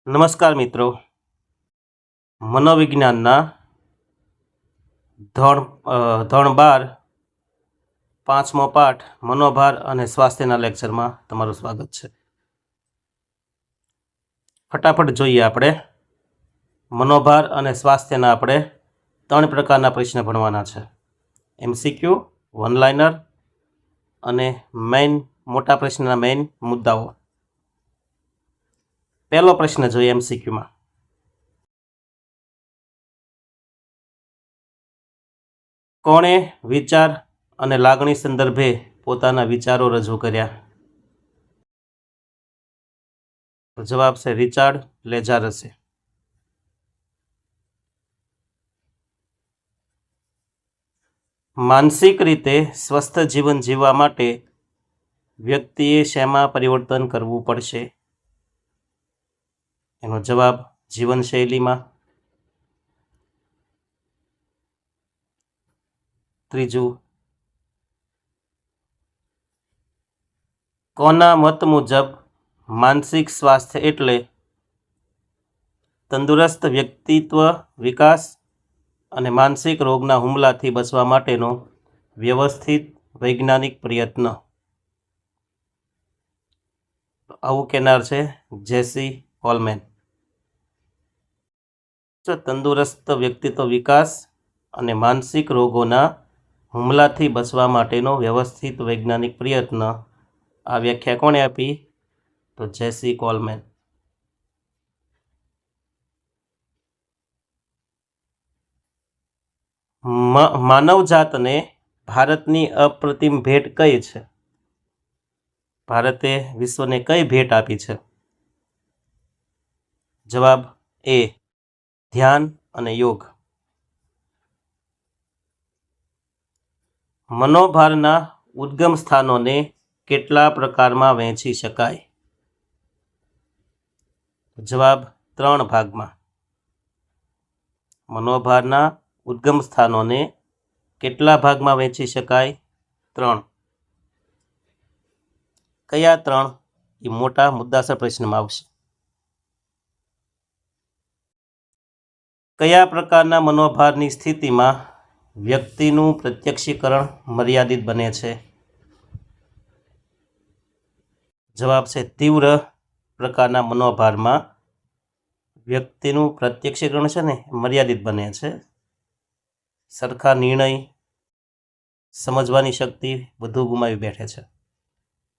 નમસ્કાર મિત્રો, મનોવિજ્ઞાનના ધોરણ 12 પાંચમો પાઠ મનોભાર અને સ્વાસ્થ્યના લેક્ચરમાં તમારું સ્વાગત છે. ફટાફટ જોઈએ. આપણે મનોભાર અને સ્વાસ્થ્યના આપણે 3 પ્રકારના પ્રશ્ન ભણવાના છે. MCQ, વન લાઇનર અને મેઇન મોટા પ્રશ્નના મેઇન મુદ્દાઓ. પહેલો પ્રશ્ન જોઈએ MCQમાં. કોણે વિચાર અને લાગણી સંદર્ભે પોતાના વિચારો રજૂ કર્યા? જવાબ છે રિચાર્ડ લેજારસે. માનસિક રીતે સ્વસ્થ જીવન જીવવા માટે વ્યક્તિએ શેમાં પરિવર્તન કરવું પડશે? એનો જવાબ જીવનશૈલીમાં. ત્રીજું, કોના મત મુજબ માનસિક સ્વાસ્થ્ય એટલે તંદુરસ્ત વ્યક્તિત્વ વિકાસ અને માનસિક રોગના હુમલાથી બચવા માટેનો વ્યવસ્થિત વૈજ્ઞાનિક પ્રયત્ન? આવું કહેનાર છે જેસી કોલમેન. તંદુરસ્ત વ્યક્તિત્વ વિકાસ અને માનસિક રોગોના હુમલાથી બચવા માટેનો વ્યવસ્થિત વૈજ્ઞાનિક પ્રયત્ન. આ વ્યાખ્યા કોણે આપી? તો જેસી કોલમેન. માનવજાતને ભારતની અપ્રતિમ ભેટ કઈ છે? ભારતે વિશ્વને કઈ ભેટ આપી છે? જવાબ એ, ધ્યાન અને યોગ. મનોભારના ઉદ્ગમ સ્થાનોને કેટલા પ્રકારમાં વહેંચી શકાય? જવાબ 3 ભાગમાં. મનોભારના ઉદ્ગમ સ્થાનોને કેટલા ભાગમાં વહેંચી શકાય? 3. કયા 3? એ મોટા મુદ્દાસર પ્રશ્નમાં આવશે. કયા પ્રકારના મનોભારની સ્થિતિમાં વ્યક્તિનું પ્રત્યક્ષીકરણ મર્યાદિત બને છે? જવાબ છે તીવ્ર પ્રકારના મનોભારમાં વ્યક્તિનું પ્રત્યક્ષીકરણ છે ને મર્યાદિત બને છે. સરખા નિર્ણય, સમજવાની શક્તિ બધું ગુમાવી બેઠે છે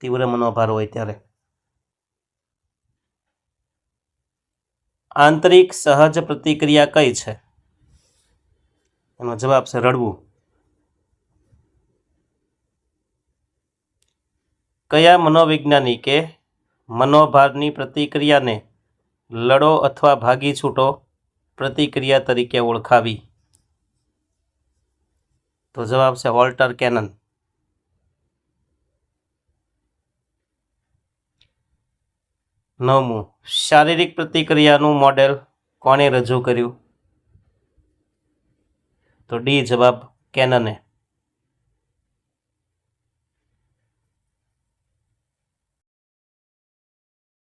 તીવ્ર મનોભાર હોય ત્યારે. આંતરિક સહજ પ્રતિક્રિયા કઈ છે? એનો જવાબ છે રડવું. કયા મનોવૈજ્ઞાનિકે મનોભારની પ્રતિક્રિયાને લડો અથવા ભાગી છૂટો પ્રતિક્રિયા તરીકે ઓળખાવી? તો જવાબ છે વોલ્ટર કેનન. નવમું, શારીરિક પ્રતિક્રિયાનું મોડેલ કોણે રજૂ કર્યું? તો ડી જવાબ કેનને.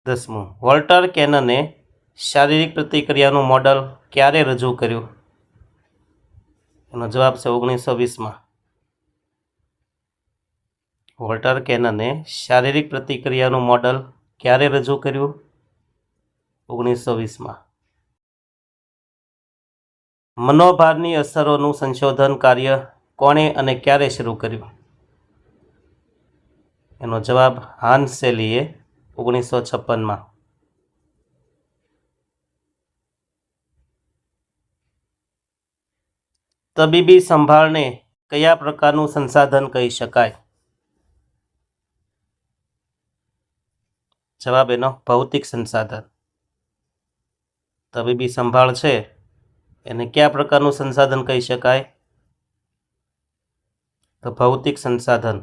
10મું, વોલ્ટર કેનને શારીરિક પ્રતિક્રિયાનું મોડેલ ક્યારે રજૂ કર્યું? એનો જવાબ છે 1920માં. વોલ્ટર કેનને શારીરિક પ્રતિક્રિયાનું મોડેલ ક્યારે રજૂ કર્યું? 1920માં. મનોભારની અસરોનું સંશોધન કાર્ય કોણે અને ક્યારે શરૂ કર્યું? એનો જવાબ હાન્સ સેલીએ 1956માં. તબીબી સંભાળને કયા પ્રકારનું સંસાધન કહી શકાય? જવાબ એનો ભૌતિક સંસાધન. તબીબી સંભાળ છે એને કયા પ્રકારનું સંસાધન કહી શકાય? તો ભૌતિક સંસાધન.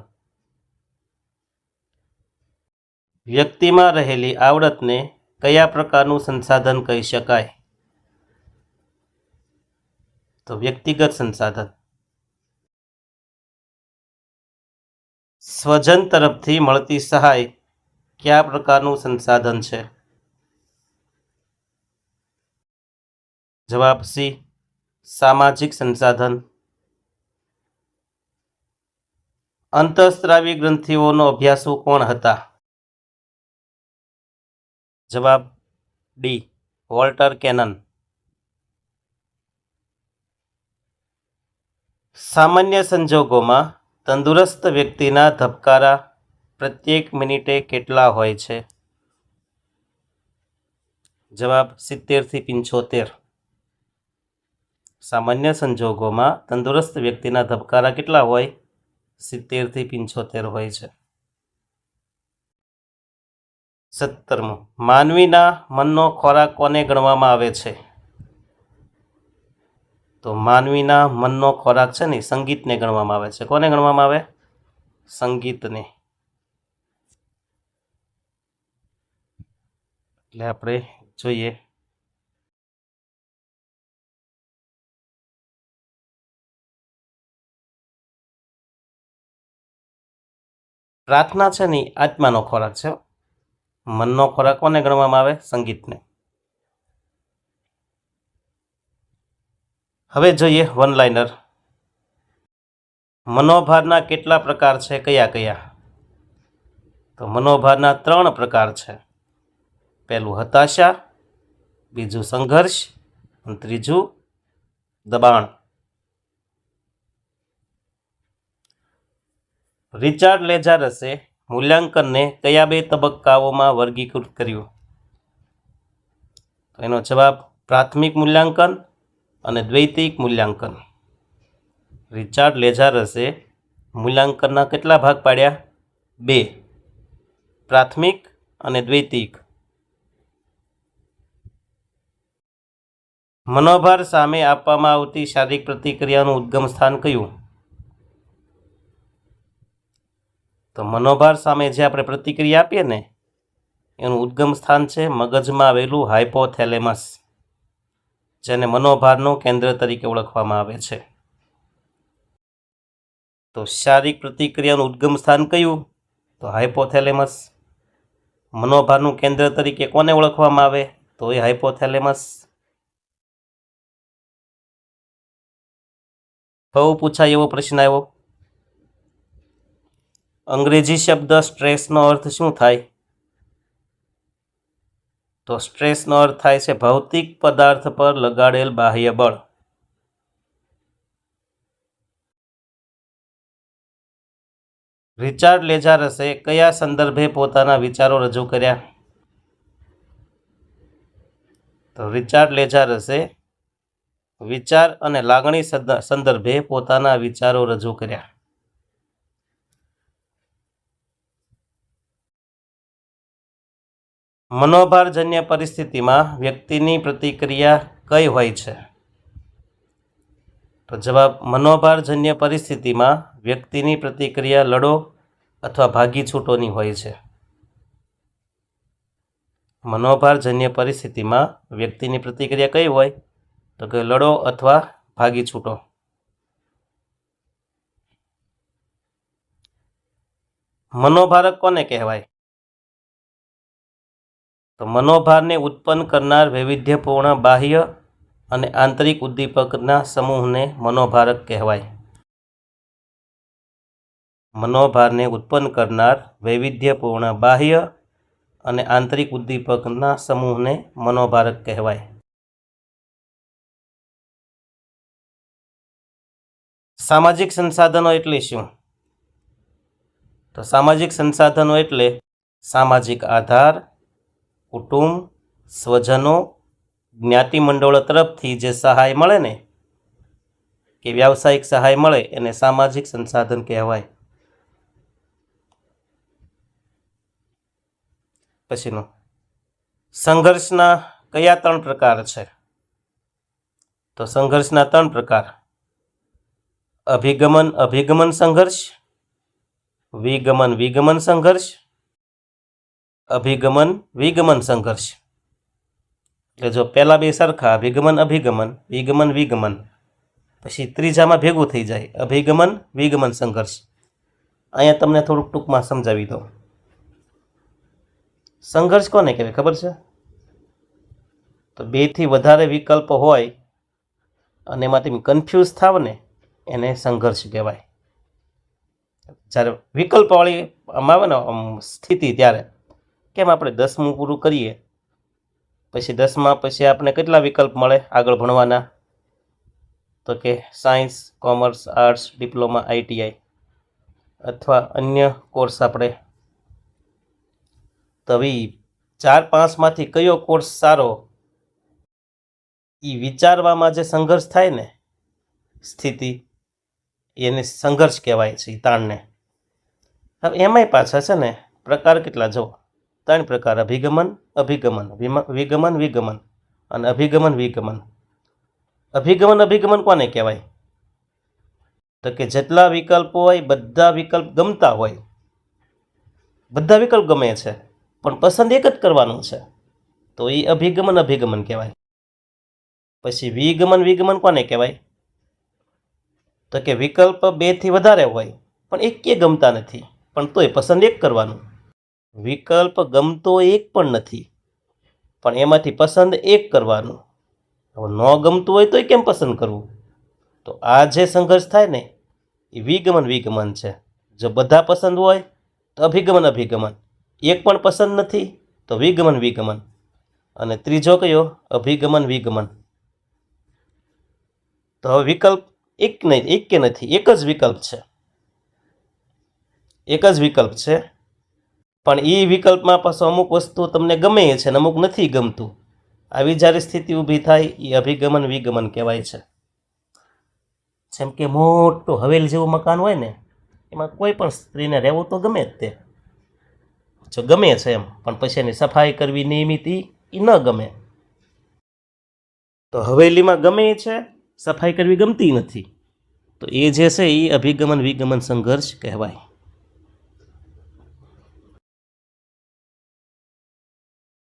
વ્યક્તિમાં રહેલી આવડતને કયા પ્રકારનું સંસાધન કહી શકાય? તો વ્યક્તિગત સંસાધન. સ્વજન તરફથી મળતી સહાય કયા પ્રકારનું સંસાધન છે? જવાબ સી સામાજિક સંસાધન. અંતઃસ્ત્રાવી ગ્રંથિઓનો અભ્યાસુ કોણ હતા? જવાબ ડી વોલ્ટર કેનન. સામાન્ય સંજોગોમાં તંદુરસ્ત વ્યક્તિના ધબકારા પ્રત્યેક મિનિટે કેટલા હોય છે? જવાબ 70 થી 75. સામાન્ય સંજોગોમાં તંદુરસ્ત વ્યક્તિના ધબકારા કેટલા હોય? 70 થી 75 હોય છે. 17. માનવીના મનનો ખોરાક કોને ગણવામાં આવે છે? તો માનવીના મનનો ખોરાક છે ને સંગીતને ગણવામાં આવે છે. કોને ગણવામાં આવે? સંગીતને. એટલે આપણે જોઈએ પ્રાર્થના છે ને આત્માનો ખોરાક છે. મનનો ખોરાક કોને ગણવામાં આવે? સંગીતને. હવે જોઈએ વન લાઇનર. મનોભારના કેટલા પ્રકાર છે? કયા કયા? તો મનોભારના 3 પ્રકાર છે. પહેલું હતાશા, બીજું સંઘર્ષ અને ત્રીજું દબાણ. રિચાર્ડ લેજારસે મૂલ્યાંકનને કયા 2 તબક્કાઓમાં વર્ગીકૃત કર્યું? તો એનો જવાબ પ્રાથમિક મૂલ્યાંકન અને દ્વૈતિક મૂલ્યાંકન. રિચાર્ડ લેજારસે મૂલ્યાંકનના કેટલા ભાગ પાડ્યા? 2, પ્રાથમિક અને દ્વૈતિક. મનોભાર સામે આપવામાં આવતી શારીરિક પ્રતિક્રિયાનું ઉદ્ગમ સ્થાન કયું? તો મનોભાર સામે જે આપણે પ્રતિક્રિયા આપીએ ને એનું ઉદ્ગમ સ્થાન છે મગજમાં આવેલું હાઇપોથેલેમસ, જેને મનોભારનું કેન્દ્ર તરીકે ઓળખવામાં આવે છે. તો શારીરિક પ્રતિક્રિયાનું ઉદ્ગમ સ્થાન કયું? તો હાઇપોથેલેમસ. મનોભારનું કેન્દ્ર તરીકે કોને ઓળખવામાં આવે? તો એ હાઇપોથેલેમસ. બહુ પૂછાય એવો પ્રશ્ન આવ્યો. અંગ્રેજી શબ્દ સ્ટ્રેસનો અર્થ શું થાય? તો સ્ટ્રેસનો અર્થ થાય છે ભૌતિક પદાર્થ પર લગાડેલ બાહ્ય બળ. રિચાર્ડ લેજારસે કયા સંદર્ભે પોતાના વિચારો રજૂ કર્યા? તો રિચાર્ડ લેજારસે વિચાર અને લાગણી સંદર્ભે પોતાના વિચારો રજૂ કર્યા. મનોભારજન્ય પરિસ્થિતિમાં વ્યક્તિની પ્રતિક્રિયા કઈ હોય છે? તો જવાબ મનોભારજન્ય પરિસ્થિતિમાં વ્યક્તિની પ્રતિક્રિયા લડો અથવા ભાગી છૂટોની હોય છે. મનોભારજન્ય પરિસ્થિતિમાં વ્યક્તિની પ્રતિક્રિયા કઈ હોય? તો કે લડો અથવા ભાગી છૂટો. મનોભારક કોને કહેવાય? તો મનોભારને ઉત્પન્ન કરનાર વૈવિધ્યપૂર્ણ બાહ્ય અને આંતરિક ઉદ્દીપકના સમૂહને મનોભારક કહેવાય. મનોભારને ઉત્પન્ન કરનાર વૈવિધ્યપૂર્ણ બાહ્ય અને આંતરિક ઉદ્દીપકના સમૂહને મનોભારક કહેવાય. સામાજિક સંસાધનો એટલે શું? તો સામાજિક સંસાધનો એટલે સામાજિક આધાર, કુટુંબ, સ્વજનો, જ્ઞાતિ મંડળો તરફથી જે સહાય મળે ને કે વ્યાવસાયિક સહાય મળે એને સામાજિક સંસાધન કહેવાય. પછીનો સંઘર્ષના કયા 3 પ્રકાર છે? તો સંઘર્ષના 3 પ્રકાર: અભિગમન સંઘર્ષ, વિગમન સંઘર્ષ, વિગમન સંઘર્ષ. એટલે જો પહેલા 2 સરખા અભિગમન વિગમન, પછી ત્રીજામાં ભેગું થઈ જાય અભિગમન સંઘર્ષ. અહીંયા તમને થોડુંક ટૂંકમાં સમજાવી દઉં. સંઘર્ષ કોને કહેવાય ખબર છે? તો 2 થી વધારે વિકલ્પ હોય અને એમાં તમે કન્ફ્યુઝ થાવ ને એને સંઘર્ષ કહેવાય. જ્યારે વિકલ્પવાળી આમ આવે ને સ્થિતિ ત્યારે કેમ આપણે 10મું પૂરું કરીએ પછી 10માં પછી આપણે કેટલા વિકલ્પ મળે આગળ ભણવાના? તો કે science, commerce, arts, diploma, ITI અથવા અન્ય કોર્સ આપણે. તો હવે 4-5માંથી કયો કોર્સ સારો એ વિચારવામાં જે સંઘર્ષ થાય ને સ્થિતિ એને સંઘર્ષ કહેવાય છે, તાણને. હવે એમાંય પાછા છે ને પ્રકાર કેટલા જો 3 પ્રકાર: અભિગમન, વિગમન અને અભિગમન. અભિગમન કોને કહેવાય? તો કે જેટલા વિકલ્પો હોય બધા વિકલ્પ ગમતા હોય, બધા વિકલ્પ ગમે છે પણ પસંદ એક જ કરવાનું છે, તો એ અભિગમન કહેવાય. પછી વિગમન કોને કહેવાય? તો કે વિકલ્પ 2થી વધારે હોય પણ એકે ગમતા નથી, પણ તોય પસંદ એક કરવાનું. વિકલ્પ ગમતો એક પણ નથી પણ એમાંથી પસંદ એક કરવાનું. હવે ન ગમતું હોય તોય કેમ પસંદ કરવું? તો આ જે સંઘર્ષ થાય ને એ વિગમન છે. જો બધા પસંદ હોય તો અભિગમન, એક પણ પસંદ નથી તો વિગમન. અને ત્રીજો કયો? અભિગમન. તો હવે વિકલ્પ એક કે નથી, એક જ વિકલ્પ છે પણ એ વિકલ્પમાં પાછો અમુક વસ્તુ તમને ગમે છે ને અમુક નથી ગમતું. આવી જ્યારે સ્થિતિ ઊભી થાય એ અભિગમન કહેવાય છે. જેમ કે મોટું હવેલ જેવું મકાન હોય ને એમાં કોઈ પણ સ્ત્રીને રહેવું તો ગમે જ, તે જો ગમે છે એમ, પણ પછી એની સફાઈ કરવી નિયમિત એ ન ગમે. તો હવેલીમાં ગમે છે, સફાઈ કરવી ગમતી નથી, તો એ જે છે એ અભિગમન સંઘર્ષ કહેવાય.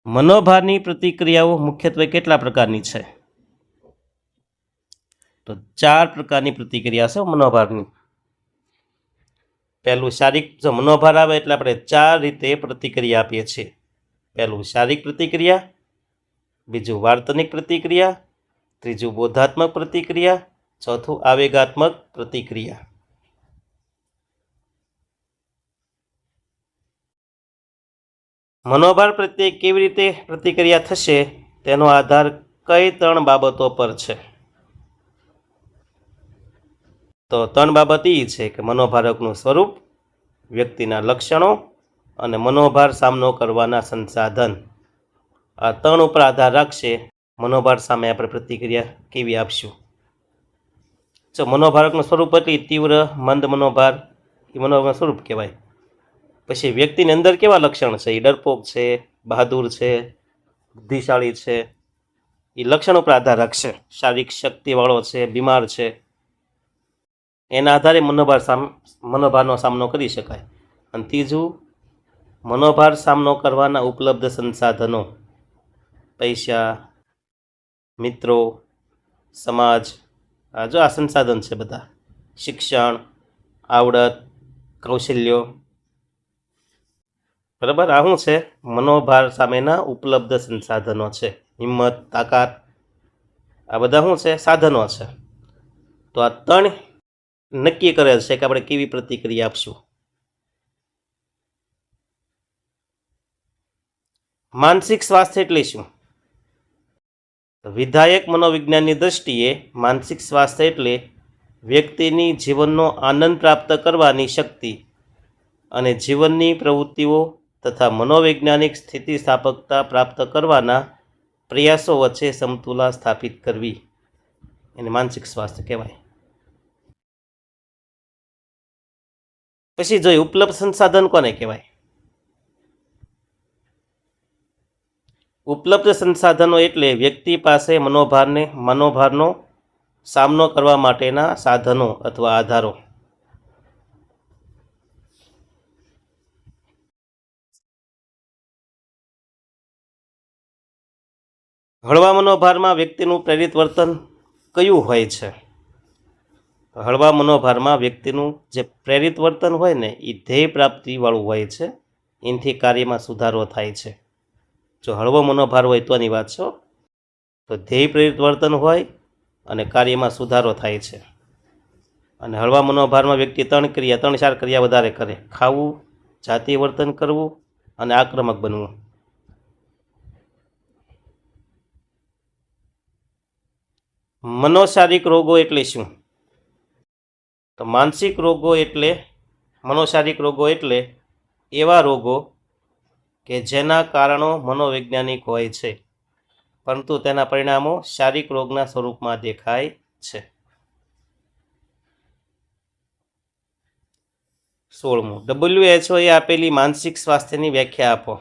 મનોભારની પ્રતિક્રિયાઓ મુખ્યત્વે કેટલા પ્રકારની છે? તો 4 પ્રકારની પ્રતિક્રિયા છે મનોભારની. પહેલું શારીરિક, જો મનોભાર આવે એટલે આપણે 4 રીતે પ્રતિક્રિયા આપીએ છીએ. પહેલું શારીરિક પ્રતિક્રિયા, બીજું વાર્તનિક પ્રતિક્રિયા, ત્રીજું બોધાત્મક પ્રતિક્રિયા, ચોથું આવેગાત્મક પ્રતિક્રિયા. મનોભાર પ્રત્યે કેવી રીતે પ્રતિક્રિયા થશે તેનો આધાર કઈ 3 બાબતો પર છે? તો 3 બાબત એ છે કે મનોભારકનું સ્વરૂપ, વ્યક્તિના લક્ષણો અને મનોભાર સામનો કરવાના સંસાધન. આ 3 ઉપર આધાર રાખશે મનોભાર સામે આપણે પ્રતિક્રિયા કેવી આપશું. જો મનોભારકનું સ્વરૂપ એટલે તીવ્ર મંદ મનોભાર, એ મનોભારનું સ્વરૂપ કહેવાય. પછી વ્યક્તિની અંદર કેવા લક્ષણ છે? એ ડરપોક છે, બહાદુર છે, બુદ્ધિશાળી છે, એ લક્ષણ ઉપર આધાર રાખશે. શારીરિક શક્તિવાળો છે, બીમાર છે, એના આધારે મનોભારનો સામનો કરી શકાય. અને ત્રીજું, મનોભાર સામનો કરવાના ઉપલબ્ધ સંસાધનો, પૈસા, મિત્રો, સમાજ, આ જો આ સંસાધન છે બધા, શિક્ષણ, આવડત, કૌશલ્યો. બરાબર, આ શું છે? મનોભાર સામેના ઉપલબ્ધ સંસાધનો છે. હિંમત, તાકાત, આ બધા શું છે? સાધનો છે. તો આ 3 નક્કી કરેલ છે કે આપણે કેવી પ્રતિક્રિયા આપશું. માનસિક સ્વાસ્થ્ય એટલે શું? વિધાયક મનોવિજ્ઞાનની દ્રષ્ટિએ માનસિક સ્વાસ્થ્ય એટલે વ્યક્તિની જીવનનો આનંદ પ્રાપ્ત કરવાની શક્તિ અને જીવનની પ્રવૃત્તિઓ તથા મનોવૈજ્ઞાનિક સ્થિતિસ્થાપકતા પ્રાપ્ત કરવાના પ્રયાસો વચ્ચે સમતુલા સ્થાપિત કરવી, એને માનસિક સ્વાસ્થ્ય કહેવાય. પછી જોઈએ ઉપલબ્ધ સંસાધન કોને કહેવાય? ઉપલબ્ધ સંસાધનો એટલે વ્યક્તિ પાસે મનોભારનો સામનો કરવા માટેના સાધનો અથવા આધારો. હળવા મનોભારમાં વ્યક્તિનું પ્રેરિત વર્તન કયું હોય છે? હળવા મનોભારમાં વ્યક્તિનું જે પ્રેરિત વર્તન હોય ને એ ધ્યેય પ્રાપ્તિવાળું હોય છે, એનાથી કાર્યમાં સુધારો થાય છે. જો હળવો મનોભાર હોય તોની વાત છો, તો ધ્યેય પ્રેરિત વર્તન હોય અને કાર્યમાં સુધારો થાય છે. અને હળવા મનોભારમાં વ્યક્તિ 3-4 ક્રિયા વધારે કરે: ખાવું, જાતીય વર્તન કરવું અને આક્રમક બનવું. મનોશારીરિક રોગો એટલે શું? તો માનસિક રોગો એટલે મનોશારીરિક રોગો એટલે એવા રોગો કે જેના કારણો મનોવૈજ્ઞાનિક હોય છે, પરંતુ તેના પરિણામો શારીરિક રોગના સ્વરૂપમાં દેખાય છે. 16મું, WHO એ આપેલી માનસિક સ્વાસ્થ્યની વ્યાખ્યા આપો.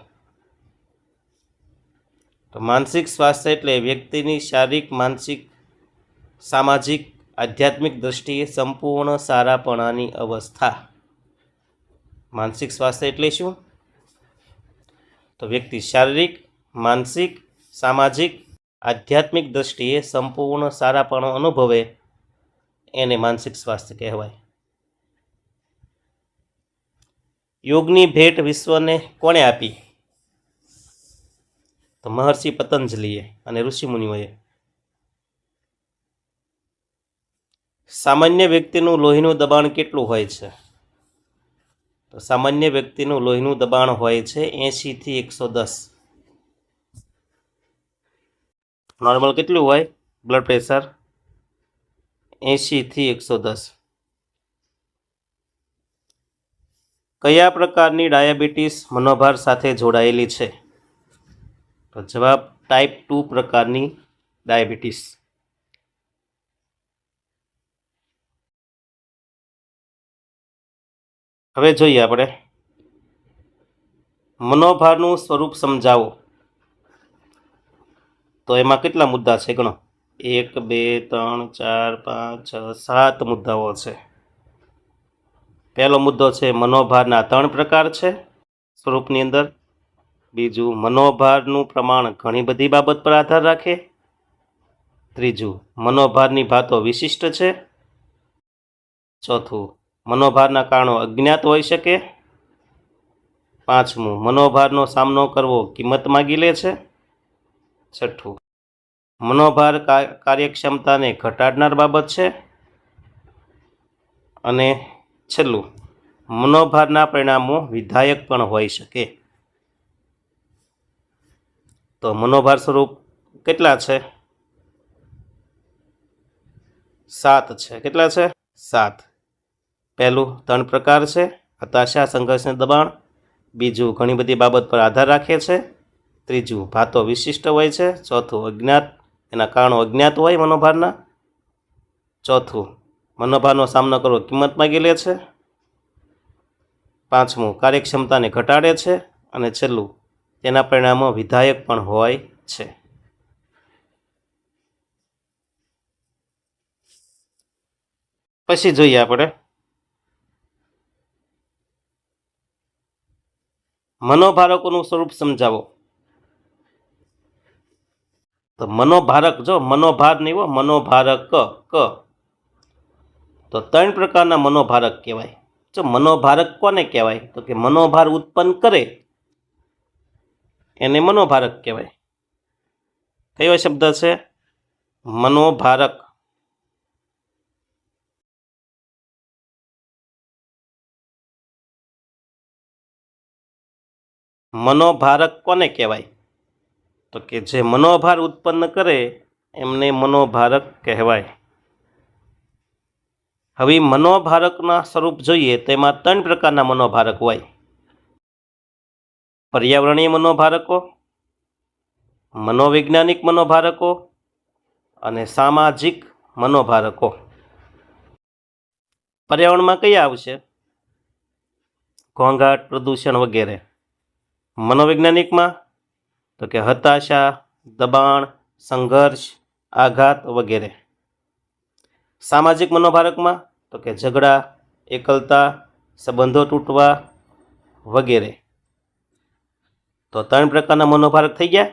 તો માનસિક સ્વાસ્થ્ય એટલે વ્યક્તિની શારીરિક, માનસિક, સામાજિક, આધ્યાત્મિક દ્રષ્ટિએ સંપૂર્ણ સારાપણાની અવસ્થા. માનસિક સ્વાસ્થ્ય એટલે શું? તો વ્યક્તિ શારીરિક, માનસિક, સામાજિક, આધ્યાત્મિક દ્રષ્ટિએ સંપૂર્ણ સારાપણો અનુભવે એને માનસિક સ્વાસ્થ્ય કહેવાય. યોગની ભેટ વિશ્વને કોણે આપી? તો મહર્ષિ પતંજલિએ અને ઋષિમુનિઓએ. સામાન્ય વ્યક્તિનું લોહીનું દબાણ કેટલું હોય છે? તો સામાન્ય વ્યક્તિનું લોહીનું દબાણ હોય છે 80 થી 110. નોર્મલ કેટલું હોય બ્લડ પ્રેશર? 80 થી 110. કયા પ્રકારની ડાયાબિટીસ મનોભાર સાથે જોડાયેલી છે? તો જવાબ ટાઈપ 2 પ્રકારની ડાયાબિટીસ. હવે જોઈએ આપણે મનોભારનું સ્વરૂપ સમજાવો. તો એમાં કેટલા મુદ્દા છે ગણો? 1 2 3 4 5 6 7 મુદ્દાઓ છે. પહેલો મુદ્દો છે મનોભારના 3 પ્રકાર છે સ્વરૂપની અંદર. બીજું, મનોભારનું પ્રમાણ ઘણી બધી બાબત પર આધાર રાખે. ત્રીજું, મનોભારની ભાતો વિશિષ્ટ છે. ચોથું, મનોભારના કારણો અજ્ઞાત હોઈ શકે. પાંચમું, મનોભારનો સામનો કરવો કિંમત માગી લે છે. છઠ્ઠું, મનોભાર કાર્યક્ષમતાને ઘટાડનાર બાબત છે. અને છેલ્લું, મનોભારના પરિણામો વિધાયક પણ હોઈ શકે. તો મનોભાર સ્વરૂપ કેટલા છે? 7 છે. કેટલા છે? 7. પહેલું 3 પ્રકાર છે: હતાશા, સંઘર્ષ અને દબાણ. બીજું, ઘણી બધી બાબત પર આધાર રાખે છે. ત્રીજું, ભાતો વિશિષ્ટ હોય છે. ચોથું, અજ્ઞાત, એના કારણો અજ્ઞાત હોય મનોભારના. ચોથું, મનોભારનો સામનો કરવો કિંમત માગી લે છે. પાંચમું, કાર્યક્ષમતાને ઘટાડે છે. અને છેલ્લું, તેના પરિણામો વિધાયક પણ હોય છે. પછી જોઈએ આપણે મનોભારકોનું સ્વરૂપ સમજાવો. તો મનોભારક, જો મનોભાર નહીં હો, મનોભારક ક. તો 3 પ્રકારના મનોભારક કહેવાય. જો મનોભારક કોને કહેવાય? તો કે મનોભાર ઉત્પન્ન કરે એને મનોભારક કહેવાય. કયો શબ્દ છે? મનોભારક. મનોભારક કોને કહેવાય? તો કે જે મનોભાર ઉત્પન્ન કરે એમને મનોભારક કહેવાય. હવે મનોભારકના સ્વરૂપ જોઈએ તેમાં 3 પ્રકારના મનોભારક હોય: પર્યાવરણીય મનોભારકો, મનોવૈજ્ઞાનિક મનોભારકો અને સામાજિક મનોભારકો. પર્યાવરણમાં કયા આવશે? ઘોંઘાટ, પ્રદૂષણ વગેરે. મનોવૈજ્ઞાનિકમાં તો કે હતાશા, દબાણ, સંઘર્ષ, આઘાત વગેરે. સામાજિક મનોભારકમાં તો કે ઝઘડા, એકલતા, સંબંધો તૂટવા વગેરે. તો 3 પ્રકારના મનોભારક થઈ ગયા.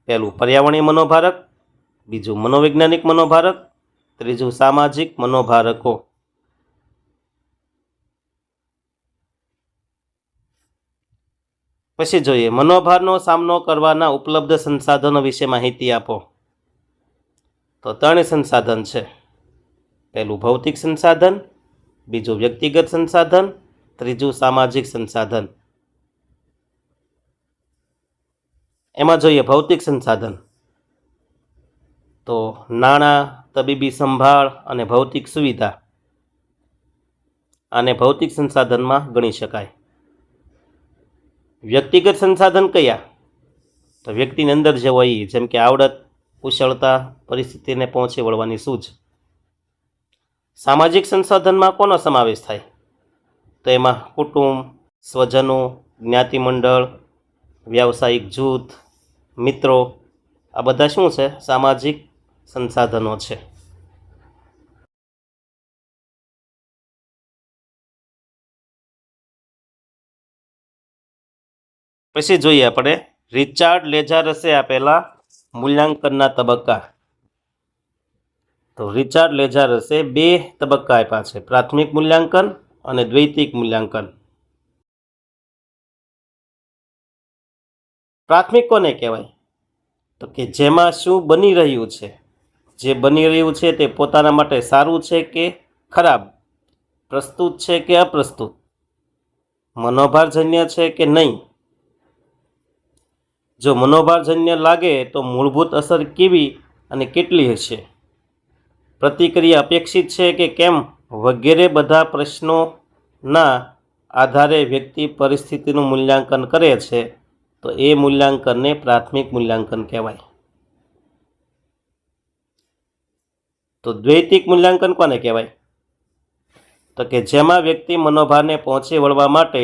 પહેલું પર્યાવરણીય મનોભારક, બીજું મનોવૈજ્ઞાનિક મનોભારક, ત્રીજું સામાજિક મનોભારકો. પછી જોઈએ મનોભારનો સામનો કરવાના ઉપલબ્ધ સંસાધનો વિશે માહિતી આપો. તો 3 સંસાધન છે. પહેલું ભૌતિક સંસાધન, બીજું વ્યક્તિગત સંસાધન, ત્રીજું સામાજિક સંસાધન. એમાં જોઈએ ભૌતિક સંસાધન તો નાણાં, તબીબી સંભાળ અને ભૌતિક સુવિધા આને ભૌતિક સંસાધનમાં ગણી શકાય. વ્યક્તિગત સંસાધન કયા? તો વ્યક્તિની અંદર જે હોય જેમ કે આવડત, કુશળતા, પરિસ્થિતિને પહોંચી વળવાની સૂઝ. સામાજિક સંસાધનમાં કોનો સમાવેશ થાય? તો એમાં કુટુંબ, સ્વજનો, જ્ઞાતિ મંડળ, વ્યાવસાયિક જૂથ, મિત્રો, આ બધા શું છે? સામાજિક સંસાધનો છે. પછી જોઈએ આપણે રિચાર્ડ લેજારસે આપેલા મૂલ્યાંકનના તબક્કા. તો રિચાર્ડ લેજારસે 2 તબક્કા આપ્યા છે, પ્રાથમિક મૂલ્યાંકન અને દ્વૈતિક મૂલ્યાંકન. પ્રાથમિક કોને કહેવાય? તો કે જેમાં શું બની રહ્યું છે, જે બની રહ્યું છે તે પોતાના માટે સારું છે કે ખરાબ, પ્રસ્તુત છે કે અપ્રસ્તુત, મનોભારજન્ય છે કે નહીં. જો મનોભારજન્ય લાગે તો મૂળભૂત અસર કેવી અને કેટલી હશે, પ્રતિક્રિયા અપેક્ષિત છે કે કેમ, વગેરે બધા પ્રશ્નોના આધારે વ્યક્તિ પરિસ્થિતિનું મૂલ્યાંકન કરે છે. તો એ મૂલ્યાંકનને પ્રાથમિક મૂલ્યાંકન કહેવાય. તો દ્વૈતિક મૂલ્યાંકન કોને કહેવાય? તો કે જેમાં વ્યક્તિ મનોભારને પહોંચી વળવા માટે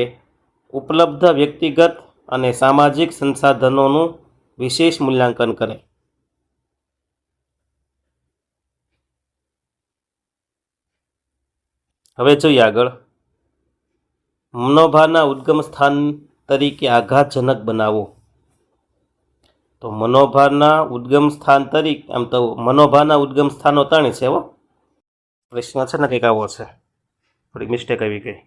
ઉપલબ્ધ વ્યક્તિગત અને સામાજિક સંસાધનોનું વિશેષ મૂલ્યાંકન કરે. હવે જોઈએ આગળ, મનોભારના ઉદ્ગમ સ્થાન તરીકે આઘાતજનક બનાવો. તો મનોભારના ઉદ્ગમ સ્થાન તરીકે, આમ તો મનોભારના ઉદ્ગમ સ્થાનો 3 છે. પ્રશ્ન છે ને કંઈક આવો છે, થોડી મિસ્ટેક આવી ગઈ.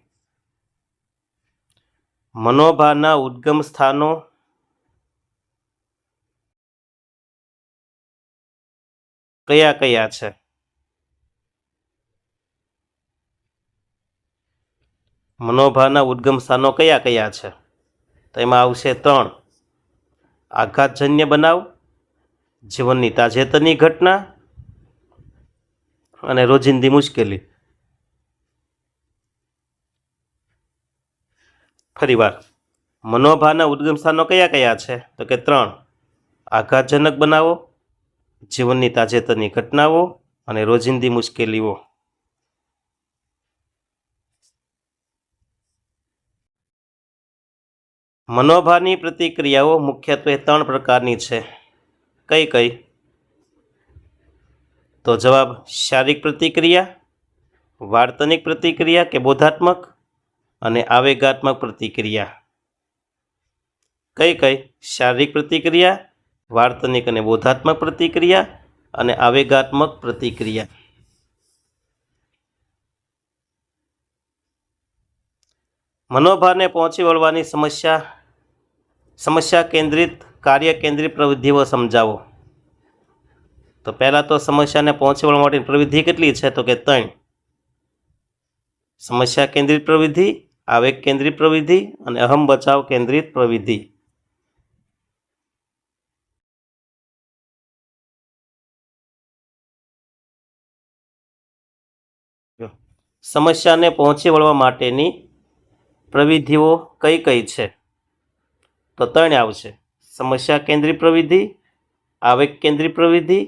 મનોભારના ઉદ્ગમ સ્થાનો કયા કયા છે? મનોભારના ઉદ્ગમ સ્થાનો કયા કયા છે? તો એમાં આવશે 3: આઘાતજન્ય બનાવ, જીવનની તાજેતરની ઘટના અને રોજિંદી મુશ્કેલી. ફરીવાર, મનોભારના ઉદ્ગમ સ્થાનો કયા કયા છે? તો કે 3: આઘાતજનક બનાવો, જીવનની તાજેતરની ઘટનાઓ અને રોજિંદી મુશ્કેલીઓ. મનોભારની પ્રતિક્રિયાઓ મુખ્યત્વે 3 પ્રકારની છે. કઈ કઈ? તો જવાબ શારીરિક પ્રતિક્રિયા, વાર્તનિક પ્રતિક્રિયા કે બોધાત્મક અને આવેગાત્મક પ્રતિક્રિયા. કઈ કઈ? શારીરિક પ્રતિક્રિયા, વાર્તનિક અને બોધાત્મક પ્રતિક્રિયા અને આવેગાત્મક પ્રતિક્રિયા. મનોભારને પહોંચી વળવાની સમસ્યા કેન્દ્રિત, કાર્ય કેન્દ્રિત પ્રવૃત્તિઓ સમજાવો. તો પહેલાં તો સમસ્યાને પહોંચી વળવા માટેની પ્રવૃત્તિ કેટલી છે? તો કે 3: સમસ્યા કેન્દ્રિત પ્રવૃત્તિ, આવેગ કેન્દ્રિત પ્રવૃત્તિ અને અહમ બચાવ કેન્દ્રિત પ્રવૃત્તિ. સમસ્યાને પહોંચી વળવા માટેની પ્રવિધિઓ કઈ કઈ છે? તો 3 આવશે: સમસ્યા કેન્દ્રિત પ્રવિધિ, આવેગ કેન્દ્રિત પ્રવિધિ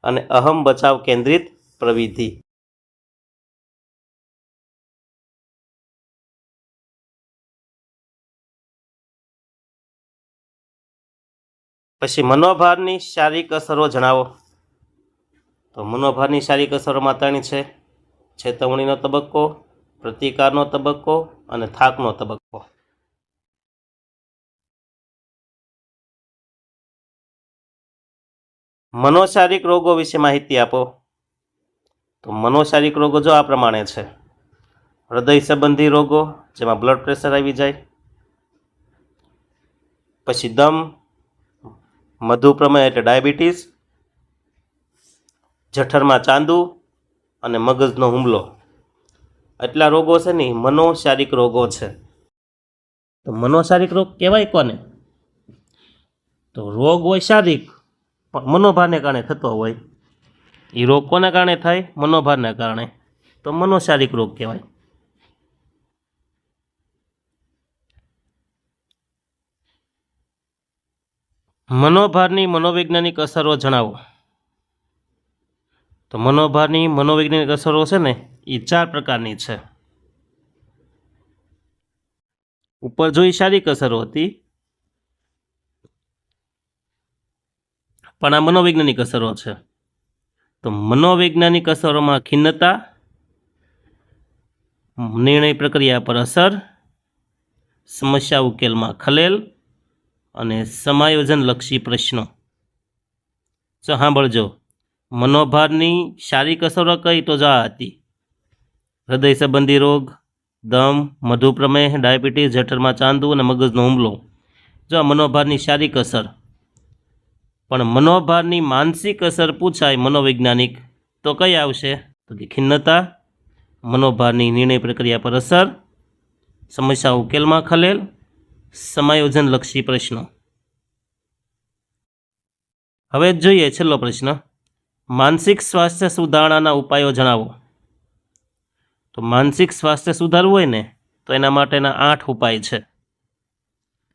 અને અહમ બચાવ કેન્દ્રિત પ્રવિધિ. પછી મનોભારની શારીરિક અસરો જણાવો. તો મનોભારની શારીરિક અસરોમાં 3 છે: ચેતવણીનો તબક્કો, પ્રતિકારનો તબક્કો અને થાકનો તબક્કો. મનોશારીરિક રોગો વિશે માહિતી આપો. તો મનોશારીરિક રોગો જો આ પ્રમાણે છે: હૃદય સંબંધી રોગો, જેમાં બ્લડ પ્રેશર આવી જાય, પછી દમ, મધુપ્રમેહ એટલે ડાયાબિટીસ, જઠરમાં ચાંદુ અને મગજનો હુમલો. એટલા રોગો છે ને મનોશારીરિક રોગો છે. તો મનોશારીરિક રોગ કહેવાય કોને? તો રોગ હોય શારીરિક પણ મનોભારને કારણે થતો હોય. એ રોગ કોના કારણે થાય? મનોભારને કારણે. તો મનોશારીરિક રોગ કહેવાય. મનોભારની મનોવૈજ્ઞાનિક અસરો જણાવો. તો મનોભારની મનોવૈજ્ઞાનિક અસરો છે ને એ 4 પ્રકારની છે. ઉપર જોઈ શારીરિક અસરો હતી, પણ આ મનોવૈજ્ઞાનિક અસરો છે. તો મનોવૈજ્ઞાનિક અસરોમાં ખિન્નતા, નિર્ણય પ્રક્રિયા પર અસર, સમસ્યા ઉકેલમાં ખલેલ અને સમાયોજનલક્ષી પ્રશ્નો. તો સાંભળજો, મનોભારની શારીરિક અસરો કઈ? તો આ હતી: હૃદય સંબંધી રોગ, દમ, મધુપ્રમેહ, ડાયાબિટીસ, જઠરમાં ચાંદુ અને મગજનો હુમલો. જો આ મનોભારની શારીરિક અસર. પણ મનોભારની માનસિક અસર પૂછાય મનોવૈજ્ઞાનિક તો કઈ આવશે? તો કે ખિન્નતા, મનોભારની નિર્ણય પ્રક્રિયા પર અસર, સમસ્યા ઉકેલમાં ખલેલ, સમાયોજનલક્ષી પ્રશ્નો. હવે જોઈએ છેલ્લો પ્રશ્ન: માનસિક સ્વાસ્થ્ય સુધારણાના ઉપાયો જણાવો. તો માનસિક સ્વાસ્થ્ય સુધારવું હોય ને તો એના માટેના 8 ઉપાય છે.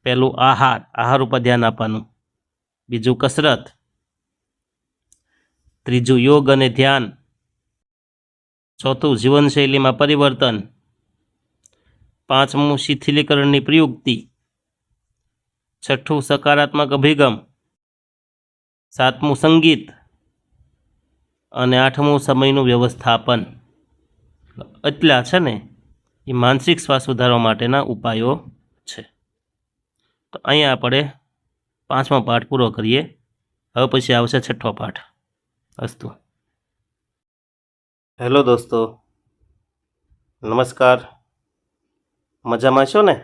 પહેલું આહાર ઉપર ધ્યાન આપવાનું. બીજું કસરત. ત્રીજું યોગ અને ધ્યાન. ચોથું જીવનશૈલીમાં પરિવર્તન. પાંચમું શિથિલીકરણની પ્રયુક્તિ. છઠ્ઠું સકારાત્મક અભિગમ. સાતમું સંગીત. અને આઠમું સમયનું વ્યવસ્થાપન. એટલા છે ને એ માનસિક સ્વાસ્થ્ય સુધારવા માટેના ઉપાયો છે. તો અહીંયા આપણે 5મો પાઠ પૂરો કરીએ. હવે પછી આવશે 6ઠ્ઠો પાઠ. અસ્તુ. હેલો દોસ્તો, નમસ્કાર. મજામાં છો ને?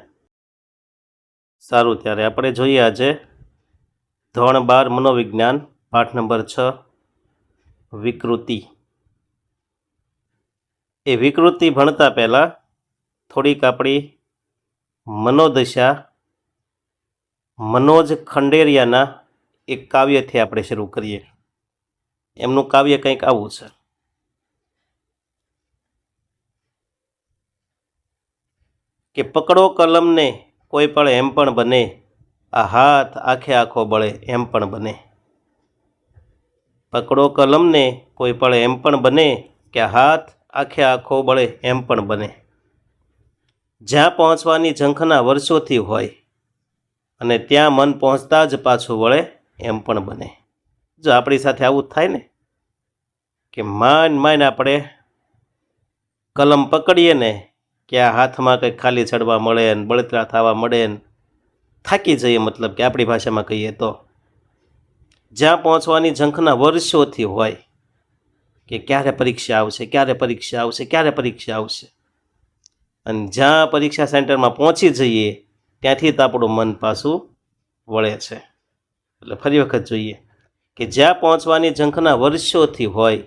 સારું, ત્યારે આપણે જોઈએ આજે ધોરણ 12 મનોવિજ્ઞાન પાઠ નંબર 6 વિકૃતિ. એ વિકૃતિ ભણતા પહેલાં થોડીક આપણી મનોદશા મનોજ ખંડેરિયાના એક કાવ્યથી આપણે શરૂ કરીએ. એમનું કાવ્ય કંઈક આવું છે: કે પકડો કલમને કોઈ પળ એમ પણ બને, આ હાથ આખે આખો બળે એમ પણ બને. પકડો કલમને કોઈ પળ એમ પણ બને, કે આ હાથ આખે આખો બળે એમ પણ બને. જ્યાં પહોંચવાની ઝંખના વર્ષોથી હોય અને ત્યાં મન પહોંચતા જ પાછું વળે એમ પણ બને. જો આપણી સાથે આવું જ થાય ને કે માન આપણે કલમ પકડીએ ને કે આ હાથમાં કંઈક ખાલી ચડવા મળે ને બળતરા થવા મળે ને થાકી જઈએ, મતલબ કે આપણી ભાષામાં કહીએ તો જ્યાં પહોંચવાની ઝંખના વર્ષોથી હોય કે ક્યારે પરીક્ષા આવશે, ક્યારે પરીક્ષા આવશે, ક્યારે પરીક્ષા આવશે. અને જ્યાં પરીક્ષા સેન્ટરમાં પહોંચી જઈએ ત્યાંથી જ આપણું મન પાછું વળે છે. એટલે ફરી વખત જોઈએ કે જ્યાં પહોંચવાની ઝંખના વર્ષોથી હોય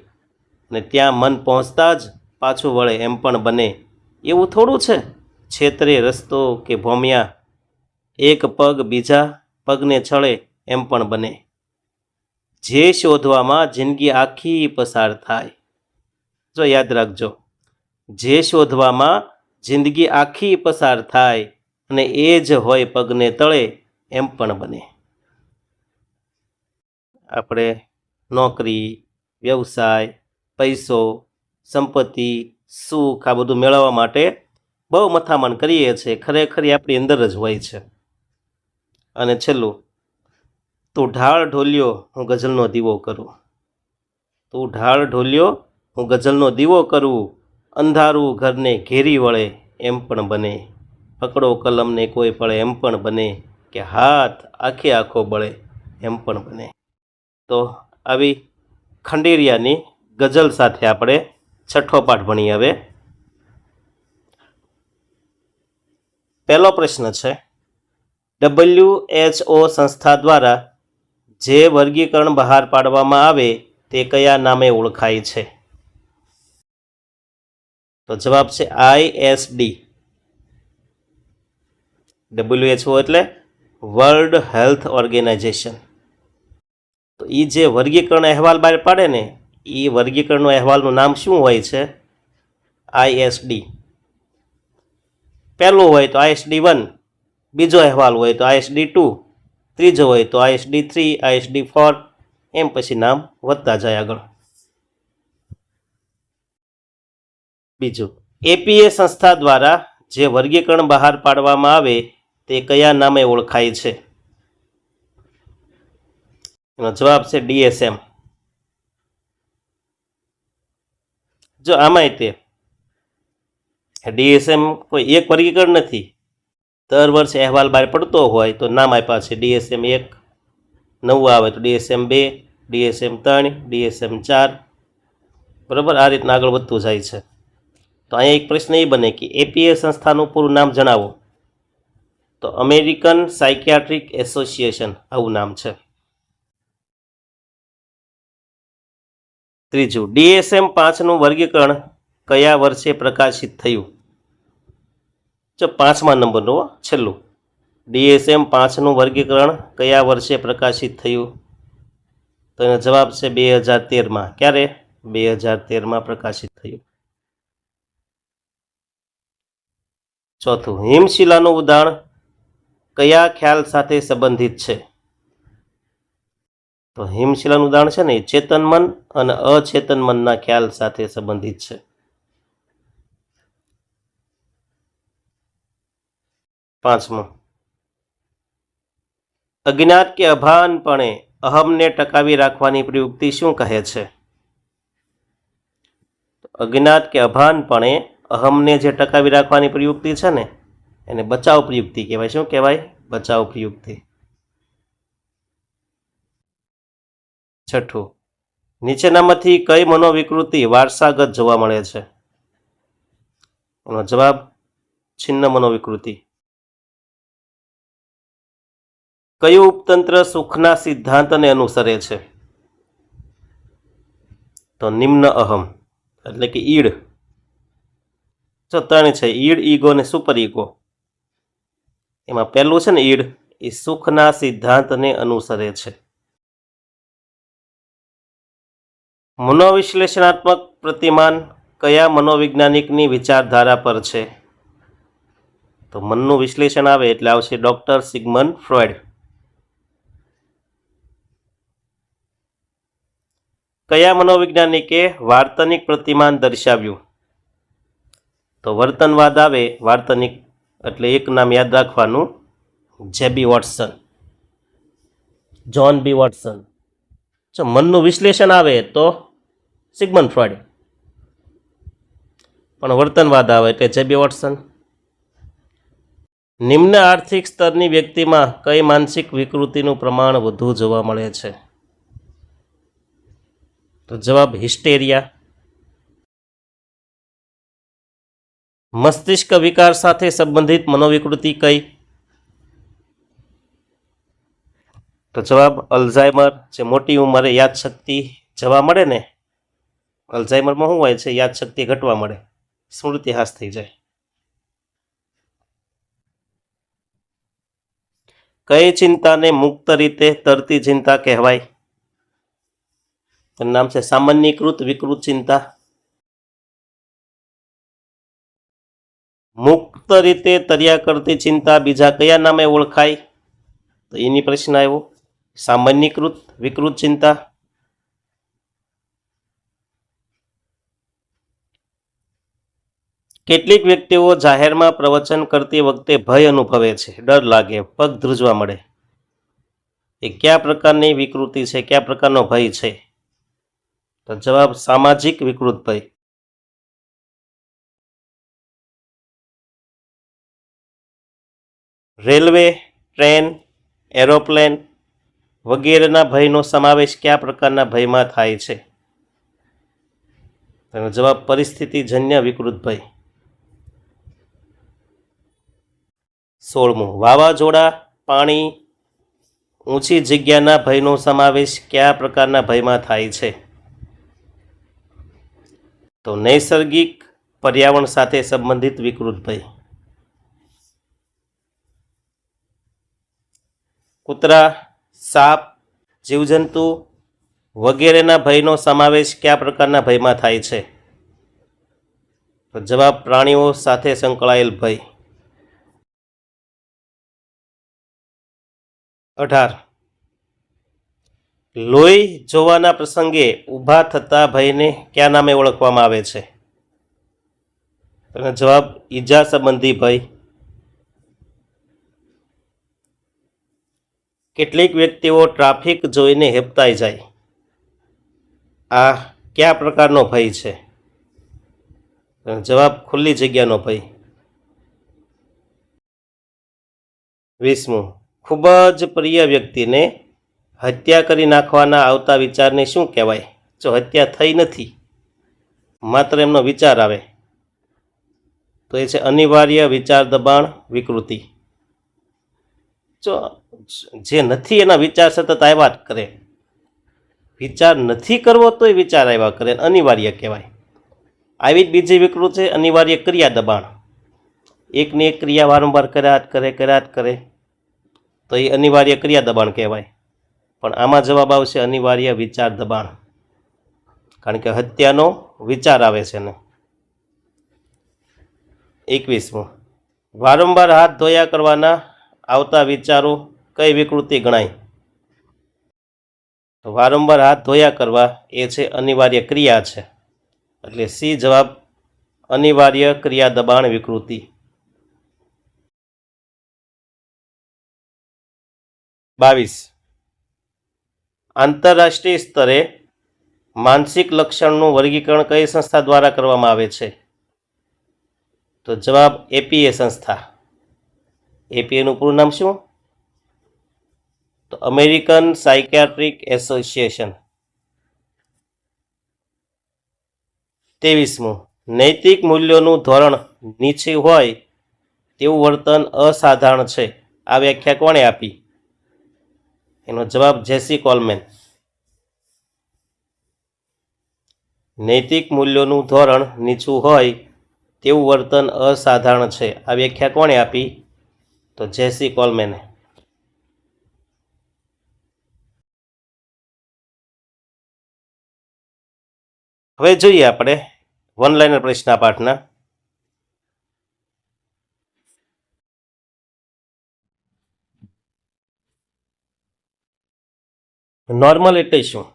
અને ત્યાં મન પહોંચતા જ પાછું વળે એમ પણ બને. એવું થોડું છે છેતરે રસ્તો કે ભોમિયા, એક પગ બીજા પગને છળે એમ પણ બને. જે શોધવામાં જિંદગી આખી પસાર થાય. જો યાદ રાખજો, જે શોધવામાં જિંદગી આખી પસાર થાય અને એ જ હોય પગને તળે એમ પણ બને. આપણે નોકરી, વ્યવસાય, પૈસો, સંપત્તિ, સુખ આ બધું મેળવવા માટે બહુ મથામણ કરીએ છીએ. ખરેખર આપણી અંદર જ હોય છે. અને છેલ્લું, તું ઢાળ ઢોલ્યો હું ગઝલનો દીવો કરું. તું ઢાળ ઢોલ્યો હું ગઝલનો દીવો કરું, અંધારું ઘરને ઘેરી વળે એમ પણ બને. પકડો કલમને કોઈ પળે એમ પણ બને, કે હાથ આખે આખો બળે એમ પણ બને. તો આવી ખંડેરિયાની ગઝલ સાથે આપણે 6ઠ્ઠો પાઠ ભણીએ. હવે પહેલો પ્રશ્ન છે: WHO સંસ્થા દ્વારા જે વર્ગીકરણ બહાર પાડવામાં આવે તે કયા નામે ઓળખાય છે? તો જવાબ છે ISD. WHO એટલે વર્લ્ડ હેલ્થ ઓર્ગેનાઇઝેશન. તો એ જે વર્ગીકરણ અહેવાલ બહાર પાડે ને એ વર્ગીકરણનો અહેવાલનું નામ શું હોય છે? ISD. પહેલું હોય તો ISD 1, બીજો અહેવાલ હોય તો ISD 2, ત્રીજો હોય તો ISD 3, ISD 4, એમ પછી નામ વધતા જાય આગળ. બીજું, APA સંસ્થા દ્વારા જે વર્ગીકરણ બહાર પાડવામાં આવે તે કયા નામે ઓળખાય છે? એનો જવાબ છે DSM. જો આમાંય તે DSM કોઈ એક વર્ગીકરણ નથી, દર વર્ષે અહેવાલ બહાર પડતો હોય તો નામ આપ્યા છે DSM 1, નવું આવે તો DSM 2, DSM 3, DSM 4, બરાબર. આ રીતના આગળ વધતું જાય છે. તો અહીંયા એક પ્રશ્ન એ બને કે APA સંસ્થાનું પૂરું નામ જણાવો. તો અમેરિકન સાયકિયાટ્રિક એસોસિએશન આવું નામ છે. ત્રીજું, DSM 5નું વર્ગીકરણ કયા વર્ષે પ્રકાશિત થયું? જો 5મા નંબરનું છેલ્લું, DSM 5નું વર્ગીકરણ કયા વર્ષે પ્રકાશિત થયું? તો એનો જવાબ છે 2013માં. ક્યારે? 2013માં પ્રકાશિત થયું. ચોથું, હિમશિલાનું ઉદાહરણ કયા ખ્યાલ સાથે સંબંધિત છે? તો હિમશિલાનું ઉદાહરણ છે ને એ ચેતન મન અને અચેતન મનના ખ્યાલ સાથે સંબંધિત છે. પાંચમું, અજ્ઞાત કે અભાનપણે અહમને ટકાવી રાખવાની પ્રયુક્તિ શું કહે છે? અજ્ઞાત કે અભાનપણે અહમને જે ટકાવી રાખવાની પ્રયુક્તિ છે ને એને બચાવ પ્રયુક્તિ કહેવાય. શું કહેવાય? બચાવ પ્રયુક્તિ. છઠ્ઠું, નીચેનામાંથી કઈ મનોવિકૃતિ વારસાગત જોવા મળે છે? એનો જવાબ છિન્ન મનોવિકૃતિ. કયું ઉપતંત્ર સુખના સિદ્ધાંતને અનુસરે છે? તો નિમ્ન અહમ એટલે કે ઈડ. જો 3 છે, ઈડ, ઈગો અને સુપર ઈગો. એમાં પહેલું છે ને ઈડ, એ સુખના સિદ્ધાંતને અનુસરે છે. મનોવિશ્લેષણાત્મક પ્રતિમાન કયા મનોવૈજ્ઞાનિકની વિચારધારા પર છે? તો મનનું વિશ્લેષણ આવે એટલે આવશે ડોક્ટર સિગમન્ડ ફ્રોઈડ. કયા મનોવૈજ્ઞાનિકે વાર્તનિક પ્રતિમાન દર્શાવ્યું? તો વર્તનવાદ આવે, વાર્તનિક એટલે એક નામ યાદ રાખવાનું, JB વોટસન, જ્હોન બી વોટસન. જો મનનું વિશ્લેષણ આવે તો સિગમન્ડ ફ્રોઈડ, પણ વર્તનવાદ આવે એટલે JB વોટસન. નિમ્ન આર્થિક સ્તરની વ્યક્તિમાં કઈ માનસિક વિકૃતિનું પ્રમાણ વધુ જોવા મળે છે? તો જવાબ હિસ્ટેરિયા. મસ્તિષ્ક વિકાર સાથે સંબંધિત મનોવિકૃતિ કઈ? તો જવાબ અલ્ઝાઇમર. જે મોટી ઉંમરે યાદશક્તિ જવા મળે ને, અલ્ઝાઇમરમાં શું હોય છે? યાદશક્તિ ઘટવા મળે, સ્મૃતિહાસ થઈ જાય. કઈ ચિંતાને મુક્ત રીતે તરતી ચિંતા કહેવાય? તેનું નામ છે સામાન્યકૃત વિકૃત ચિંતા. મુક્ત રીતે તર્યા કરતી ચિંતા બીજા કયા નામે ઓળખાય? તો એની પ્રશ્ન આવ્યો, સામાન્યકૃત વિકૃત ચિંતા. કેટલીક વ્યક્તિઓ જાહેરમાં પ્રવચન કરતી વખતે ભય અનુભવે છે, ડર લાગે, પગ ધ્રુજવા મળે. એ કયા પ્રકારની વિકૃતિ છે, કયા પ્રકારનો ભય છે? તો જવાબ સામાજિક વિકૃત ભય. રેલવે, ટ્રેન, એરોપ્લેન વગેરેના ભયનો સમાવેશ કયા પ્રકારના ભયમાં થાય છે? તેનો જવાબ પરિસ્થિતિજન્ય વિકૃત ભય. 16મું, વાવાઝોડા, પાણી, ઊંચી જગ્યાના ભયનો સમાવેશ કયા પ્રકારના ભયમાં થાય છે? તો નૈસર્ગિક પર્યાવરણ સાથે સંબંધિત વિકૃત ભય. કૂતરા, સાપ, જીવજંતુ વગેરેના ભયનો સમાવેશ કયા પ્રકારના ભયમાં થાય છે? તો જવાબ પ્રાણીઓ સાથે સંકળાયેલ ભય. 18. લોહી જોવાના પ્રસંગે ઊભા થતા ભયને કયા નામે ઓળખવામાં આવે છે? તેનો જવાબ ઈજા સંબંધી ભય. કેટલીક વ્યક્તિઓ ટ્રાફિક જોઈને હેબતાઈ જાય. આ કયા પ્રકારનો ભય છે? તેનો જવાબ ખુલ્લી જગ્યાનો ભય. 20. ખૂબ જ પ્રિય વ્યક્તિને હત્યા કરી નાખવાના આવતા વિચારને શું કહેવાય? જો હત્યા થઈ નથી, માત્ર એમનો વિચાર આવે તો એ છે અનિવાર્ય વિચાર દબાણ વિકૃતિ. જો જે નથી એના વિચાર સતત આવ્યા જ કરે, વિચાર નથી કરવો તોય વિચાર આવ્યા કરે, અનિવાર્ય કહેવાય. આવી જ બીજી વિકૃતિ છે અનિવાર્ય ક્રિયા દબાણ. એકની એક ક્રિયા વારંવાર કર્યા જ કરે તો એ અનિવાર્ય ક્રિયા દબાણ કહેવાય. પણ આમાં જવાબ આવશે અનિવાર્ય વિચાર દબાણ, કારણ કે હત્યાનો વિચાર આવે છે ને. 21. વારંવાર હાથ ધોયા કરવાના આવતા વિચારો કઈ વિકૃતિ ગણાય? તો વારંવાર હાથ ધોયા કરવા એ છે અનિવાર્ય ક્રિયા છે, એટલે સી જવાબ અનિવાર્ય ક્રિયા દબાણ વિકૃતિ. 22. આંતરરાષ્ટ્રીય સ્તરે માનસિક લક્ષણનું વર્ગીકરણ કઈ સંસ્થા દ્વારા કરવામાં આવે છે? તો જવાબ એપીએ સંસ્થા. એપીએનું પૂરું નામ શું? તો અમેરિકન સાયકિયાટ્રિક એસોસિએશન. 23. નૈતિક મૂલ્યોનું ધોરણ નીચું હોય તેવું વર્તન અસાધારણ છે. આ વ્યાખ્યા કોણે આપી? એનો જવાબ જેસી કોલમેન. નૈતિક મૂલ્યોનું ધોરણ નીચું હોય તેવું વર્તન અસાધારણ છે. આ વ્યાખ્યા કોણે આપી? તો જેસી કોલમેને. હવે જોઈએ આપણે વન લાઇનર પ્રશ્ન પાઠના. નોર્મલ એટલે શું?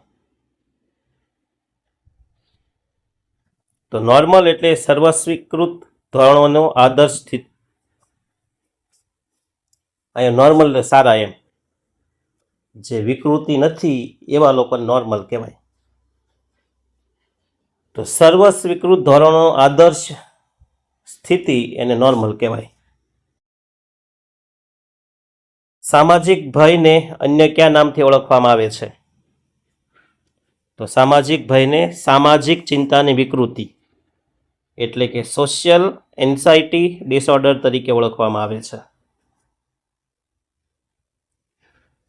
તો નોર્મલ એટલે સર્વસ્વીકૃત ધોરણોનો આદર્શ સ્થિતિ. અહીંયા નોર્મલ એટલે સારા એમ, જે વિકૃતિ નથી એવા લોકો નોર્મલ કહેવાય. તો સર્વસ્વીકૃત ધોરણો આદર્શ સ્થિતિ એને નોર્મલ કહેવાય. સામાજિક ભયને અન્ય કયા નામથી ઓળખવામાં આવે છે? તો સામાજિક ભયને સામાજિક ચિંતાની વિકૃતિ એટલે કે સોશિયલ એન્ઝાઇટી ડિસઓર્ડર તરીકે ઓળખવામાં આવે છે.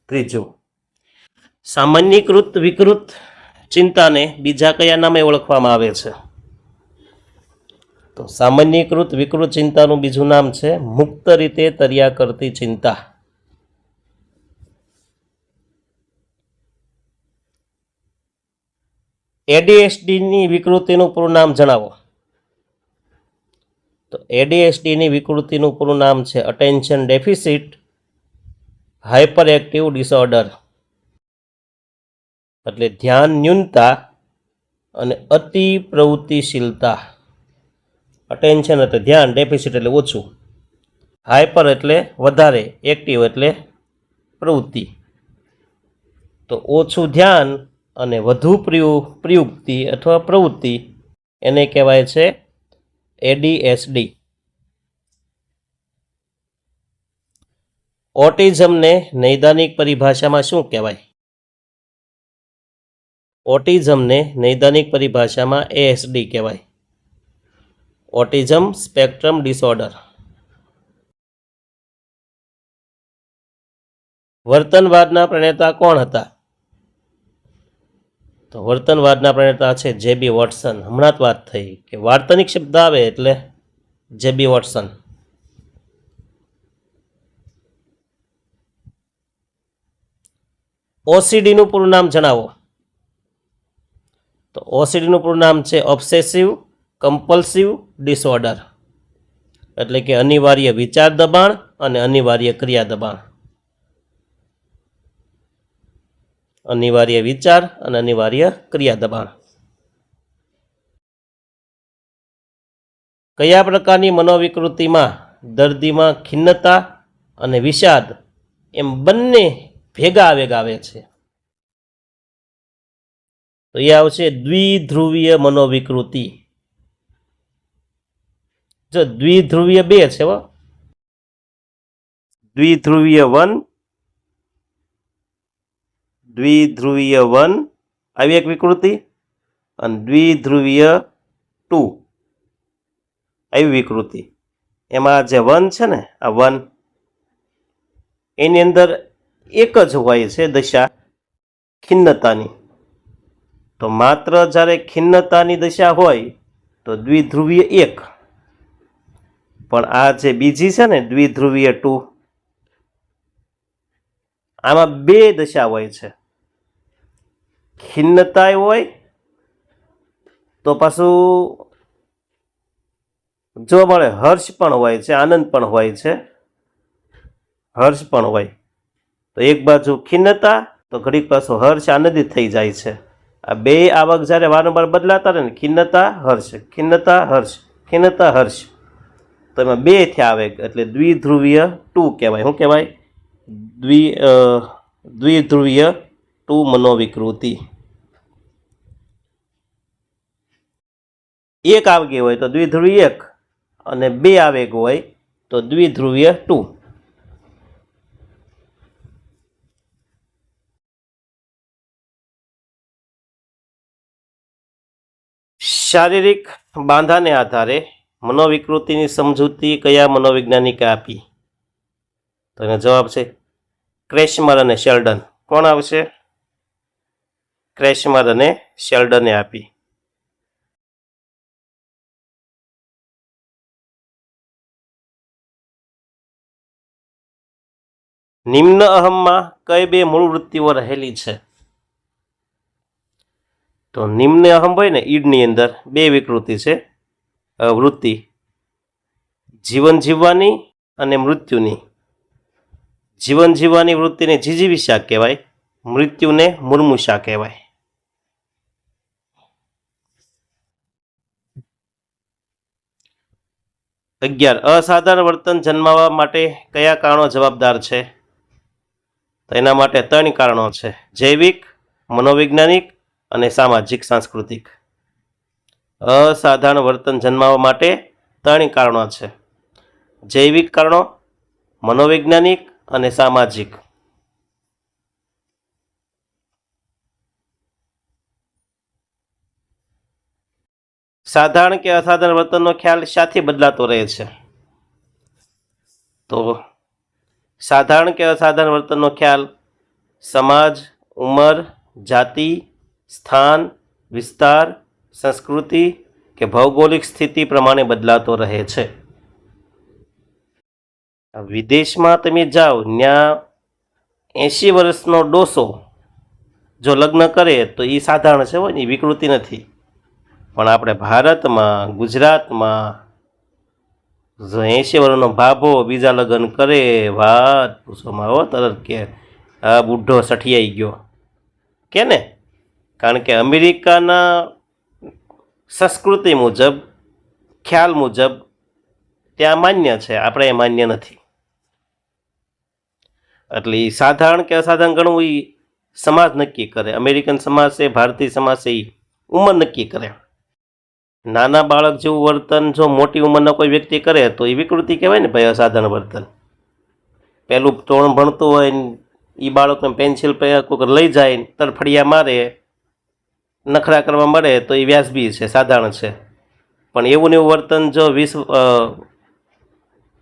3. સામાન્યીકૃત વિકૃત ચિંતાને બીજા કયા નામે ઓળખવામાં આવે છે? તો સામાન્યીકૃત વિકૃત ચિંતાનું બીજું નામ છે મુક્ત રીતે તર્યા કરતી ચિંતા. એડીએચડીની વિકૃતિનું પૂરું નામ જણાવો. તો એડીએચડીની વિકૃતિનું પૂરું નામ છે attention deficit hyper active disorder, એટલે ધ્યાન ન્યૂનતા અને અતિ પ્રવૃત્તિશીલતા. અટેન્શન એટલે ધ્યાન, ડેફિસિટ એટલે ઓછું, હાઇપર એટલે વધારે, એક્ટિવ એટલે પ્રવૃત્તિ. તો ઓછું ધ્યાન અને વધુ પ્રયુક્તિ અથવા પ્રવૃત્તિ એને કહેવાય છે એડીએચડી. ઓટિઝમને નૈદાનિક પરિભાષામાં શું કહેવાય? ઓટિઝમને નૈદાનિક પરિભાષામાં એએસડી કહેવાય, ઓટિઝમ સ્પેક્ટ્રમ ડિસઓર્ડર. વર્તનવાદના પ્રણેતા કોણ હતા? તો વર્તનવાદના પ્રણેતા છે જે.બી. વોટસન. હમણાં જ વાત થઈ કે વાર્તનિક શબ્દ આવે એટલે જે.બી. વોટસન. ઓસીડીનું પૂરું નામ જણાવો. તો ઓસીડીનું પૂરું નામ છે ઓબ્સેસિવ કમ્પલ્સિવ ડિસઓર્ડર, એટલે કે અનિવાર્ય વિચાર દબાણ અને અનિવાર્ય ક્રિયા દબાણ. અનિવાર્ય વિચાર અને અનિવાર્ય ક્રિયા દબાણ. કયા પ્રકારની મનોવિકૃતિમાં દર્દીમાં ખિન્નતા અને વિષાદ એમ બંને ભેગા આવેગ આવે છે? તો એ આવશે દ્વિધ્રુવીય મનોવિકૃતિ. જો દ્વિધ્રુવીય બે છે, દ્વિધ્રુવીય 1, દ્વિધ્રુવીય 1 આવી એક વિકૃતિ અને દ્વિધ્રુવીય 2 આવી વિકૃતિ. એમાં જે 1 છે ને, આ 1 એની અંદર એક જ હોય છે દશા ખિન્નતાની. તો માત્ર જ્યારે ખિન્નતાની દશા હોય તો દ્વિધ્રુવીય 1, પણ આ જે બીજી છે ને દ્વિધ્રુવીય 2, આમાં બે દશા હોય છે. ખિન્નતા હોય તો પાછું જોવા મળે હર્ષ પણ હોય છે, આનંદ પણ હોય છે, હર્ષ પણ હોય. તો એક બાજુ ખિન્નતા તો ઘડીક પાછું હર્ષ આનંદિત થઈ જાય છે. આ બે આવક જ્યારે વારંવાર બદલાતા રહે ને, ખિન્નતા હર્ષ, ખિન્નતા હર્ષ, ખિન્નતા હર્ષ, તો એમાં બે થયા આવેગ એટલે દ્વિધ્રુવીય 2 કહેવાય. શું કહેવાય? દ્વિધ્રુવીય 2 મનોવિકૃતિ. એક આવેગ હોય તો દ્વિધ્રુવીય 1 અને બે આવેગ હોય તો દ્વિધ્રુવીય 2. શારીરિક બાંધાને આધારે મનોવિકૃતિની સમજૂતી કયા મનોવૈજ્ઞાનિકે આપી? તો એનો જવાબ છે ક્રેશમર અને શેલ્ડન. કોણ આવશે? ક્રેશમર અને શેલ્ડને આપી. નિમ્ન અહમમાં કઈ બે મૂળ વૃત્તિઓ રહેલી છે? તો નિમ્ન અહમ હોય ને, ઈડની અંદર બે વિકૃતિ છે, વૃત્તિ, જીવન જીવવાની અને મૃત્યુની. જીવન જીવવાની વૃત્તિને જીજીવિષા કહેવાય, મૃત્યુને મુર્મુષા કહેવાય. અસાધારણ વર્તન જન્માવા માટે કયા કારણો જવાબદાર છે? તો એના માટે 3 કારણો છે: જૈવિક, મનોવૈજ્ઞાનિક અને સામાજિક સાંસ્કૃતિક. અસાધારણ વર્તન જન્માવા માટે 3 કારણો છે: જૈવિક કારણો, મનોવૈજ્ઞાનિક અને સામાજિક. સાધારણ કે અસાધારણ વર્તનનો ખ્યાલ શાથી બદલાતો રહે છે? તો સાધારણ કે અસાધારણ વર્તનનો ખ્યાલ સમાજ, ઉંમર, જાતિ, સ્થાન, વિસ્તાર, સંસ્કૃતિ કે ભૌગોલિક સ્થિતિ પ્રમાણે બદલાતો રહે છે. વિદેશમાં તમે જાઓ, ત્યાં 80 વર્ષનો ડોસો જો લગ્ન કરે તો એ સાધારણ છે, હોય ને, એ વિકૃતિ નથી. પણ આપણે ભારતમાં, ગુજરાતમાં જો 80 વર્ષનો ભાભો બીજા લગ્ન કરે, વાત પૂછવામાં હો, તરત કે આ બુઢો સઠિયાઈ ગયો કે ને. કારણ કે અમેરિકાના સંસ્કૃતિ મુજબ, ખ્યાલ મુજબ ત્યાં માન્ય છે, આપણે એ માન્ય નથી. એટલે એ સાધારણ કે અસાધારણ ગણવું એ સમાજ નક્કી કરે. અમેરિકન સમાજ છે, ભારતીય સમાજ છે, એ ઉંમર નક્કી કરે. નાના બાળક જેવું વર્તન જો મોટી ઉંમરના કોઈ વ્યક્તિ કરે તો એ વિકૃતિ કહેવાય ને ભાઈ, અસાધારણ વર્તન. પહેલું 3 ભણતું હોય એ બાળકને પેન્સિલ કોઈ લઈ જાય, તરફડિયા મારે, નખરા કરવા મળે તો એ વ્યાજબી છે, સાધારણ છે. પણ એવું ને એવું વર્તન જો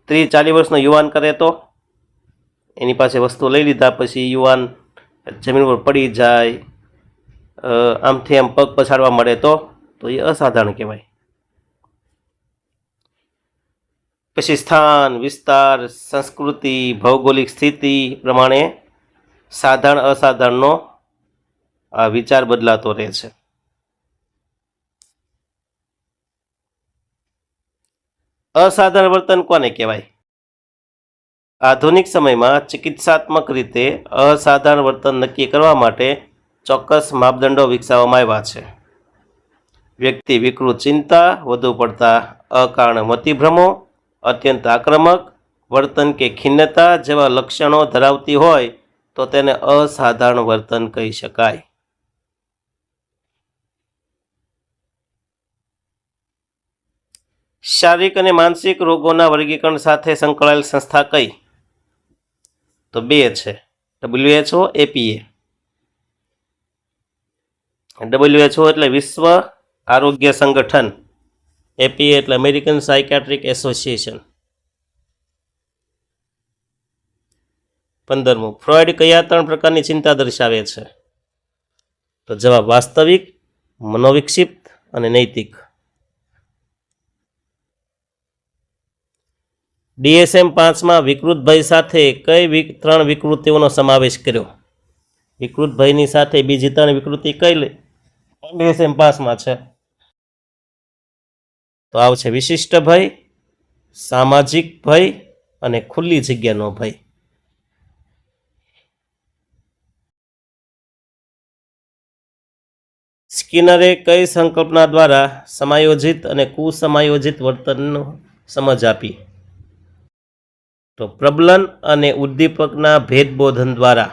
30-40 વર્ષનો યુવાન કરે તો એની પાસે વસ્તુ લઈ લીધા પછી યુવાન જમીન પર પડી જાય, આમથી આમ પગ પછાડવા મળે તો એ અસાધારણ કહેવાય. પછી સ્થાન, વિસ્તાર, સંસ્કૃતિ, ભૌગોલિક સ્થિતિ પ્રમાણે સાધારણ અસાધારણનો આ વિચાર બદલાતો રહે છે. અસાધારણ વર્તન કોને કહેવાય? આધુનિક સમયમાં ચિકિત્સાત્મક રીતે અસાધારણ વર્તન નક્કી કરવા માટે ચોક્કસ માપદંડો વિકસાવવામાં આવ્યા છે. વ્યક્તિ વિકૃત ચિંતા, વધુ પડતા અકારણ મતિભ્રમો, અત્યંત આક્રમક વર્તન કે ખિન્નતા જેવા લક્ષણો ધરાવતી હોય તો તેને અસાધારણ વર્તન કહી શકાય. શારીરિક અને માનસિક રોગોના વર્ગીકરણ સાથે સંકળાયેલ સંસ્થા કઈ? તો 2 છે, WHO, APA. WHO એટલે વિશ્વ આરોગ્ય સંગઠન, APA એટલે અમેરિકન સાયકાટ્રિક એસોસિએશન. 15મું, ફ્રોઇડ કયા 3 પ્રકારની ચિંતા દર્શાવે છે? તો જવાબ વાસ્તવિક, મનોવિક્ષિપ્ત અને નૈતિક. DSM-5માં વિકૃત ભય સાથે કઈ 3 વિકૃતિઓનો સમાવેશ કર્યો? વિકૃત ભયની સાથે બીજી 3 વિકૃતિ કઈ DSM-5માં છે? તો આવશે વિશિષ્ટ ભય, સામાજિક ભય અને ખુલ્લી જગ્યાનો ભય. સ્કિનરે કઈ સંકલ્પના દ્વારા સમાયોજિત અને કુસમાયોજિત વર્તનનો સમજ આપી? તો પ્રબલન અને ઉદ્દીપકના ભેદબોધન દ્વારા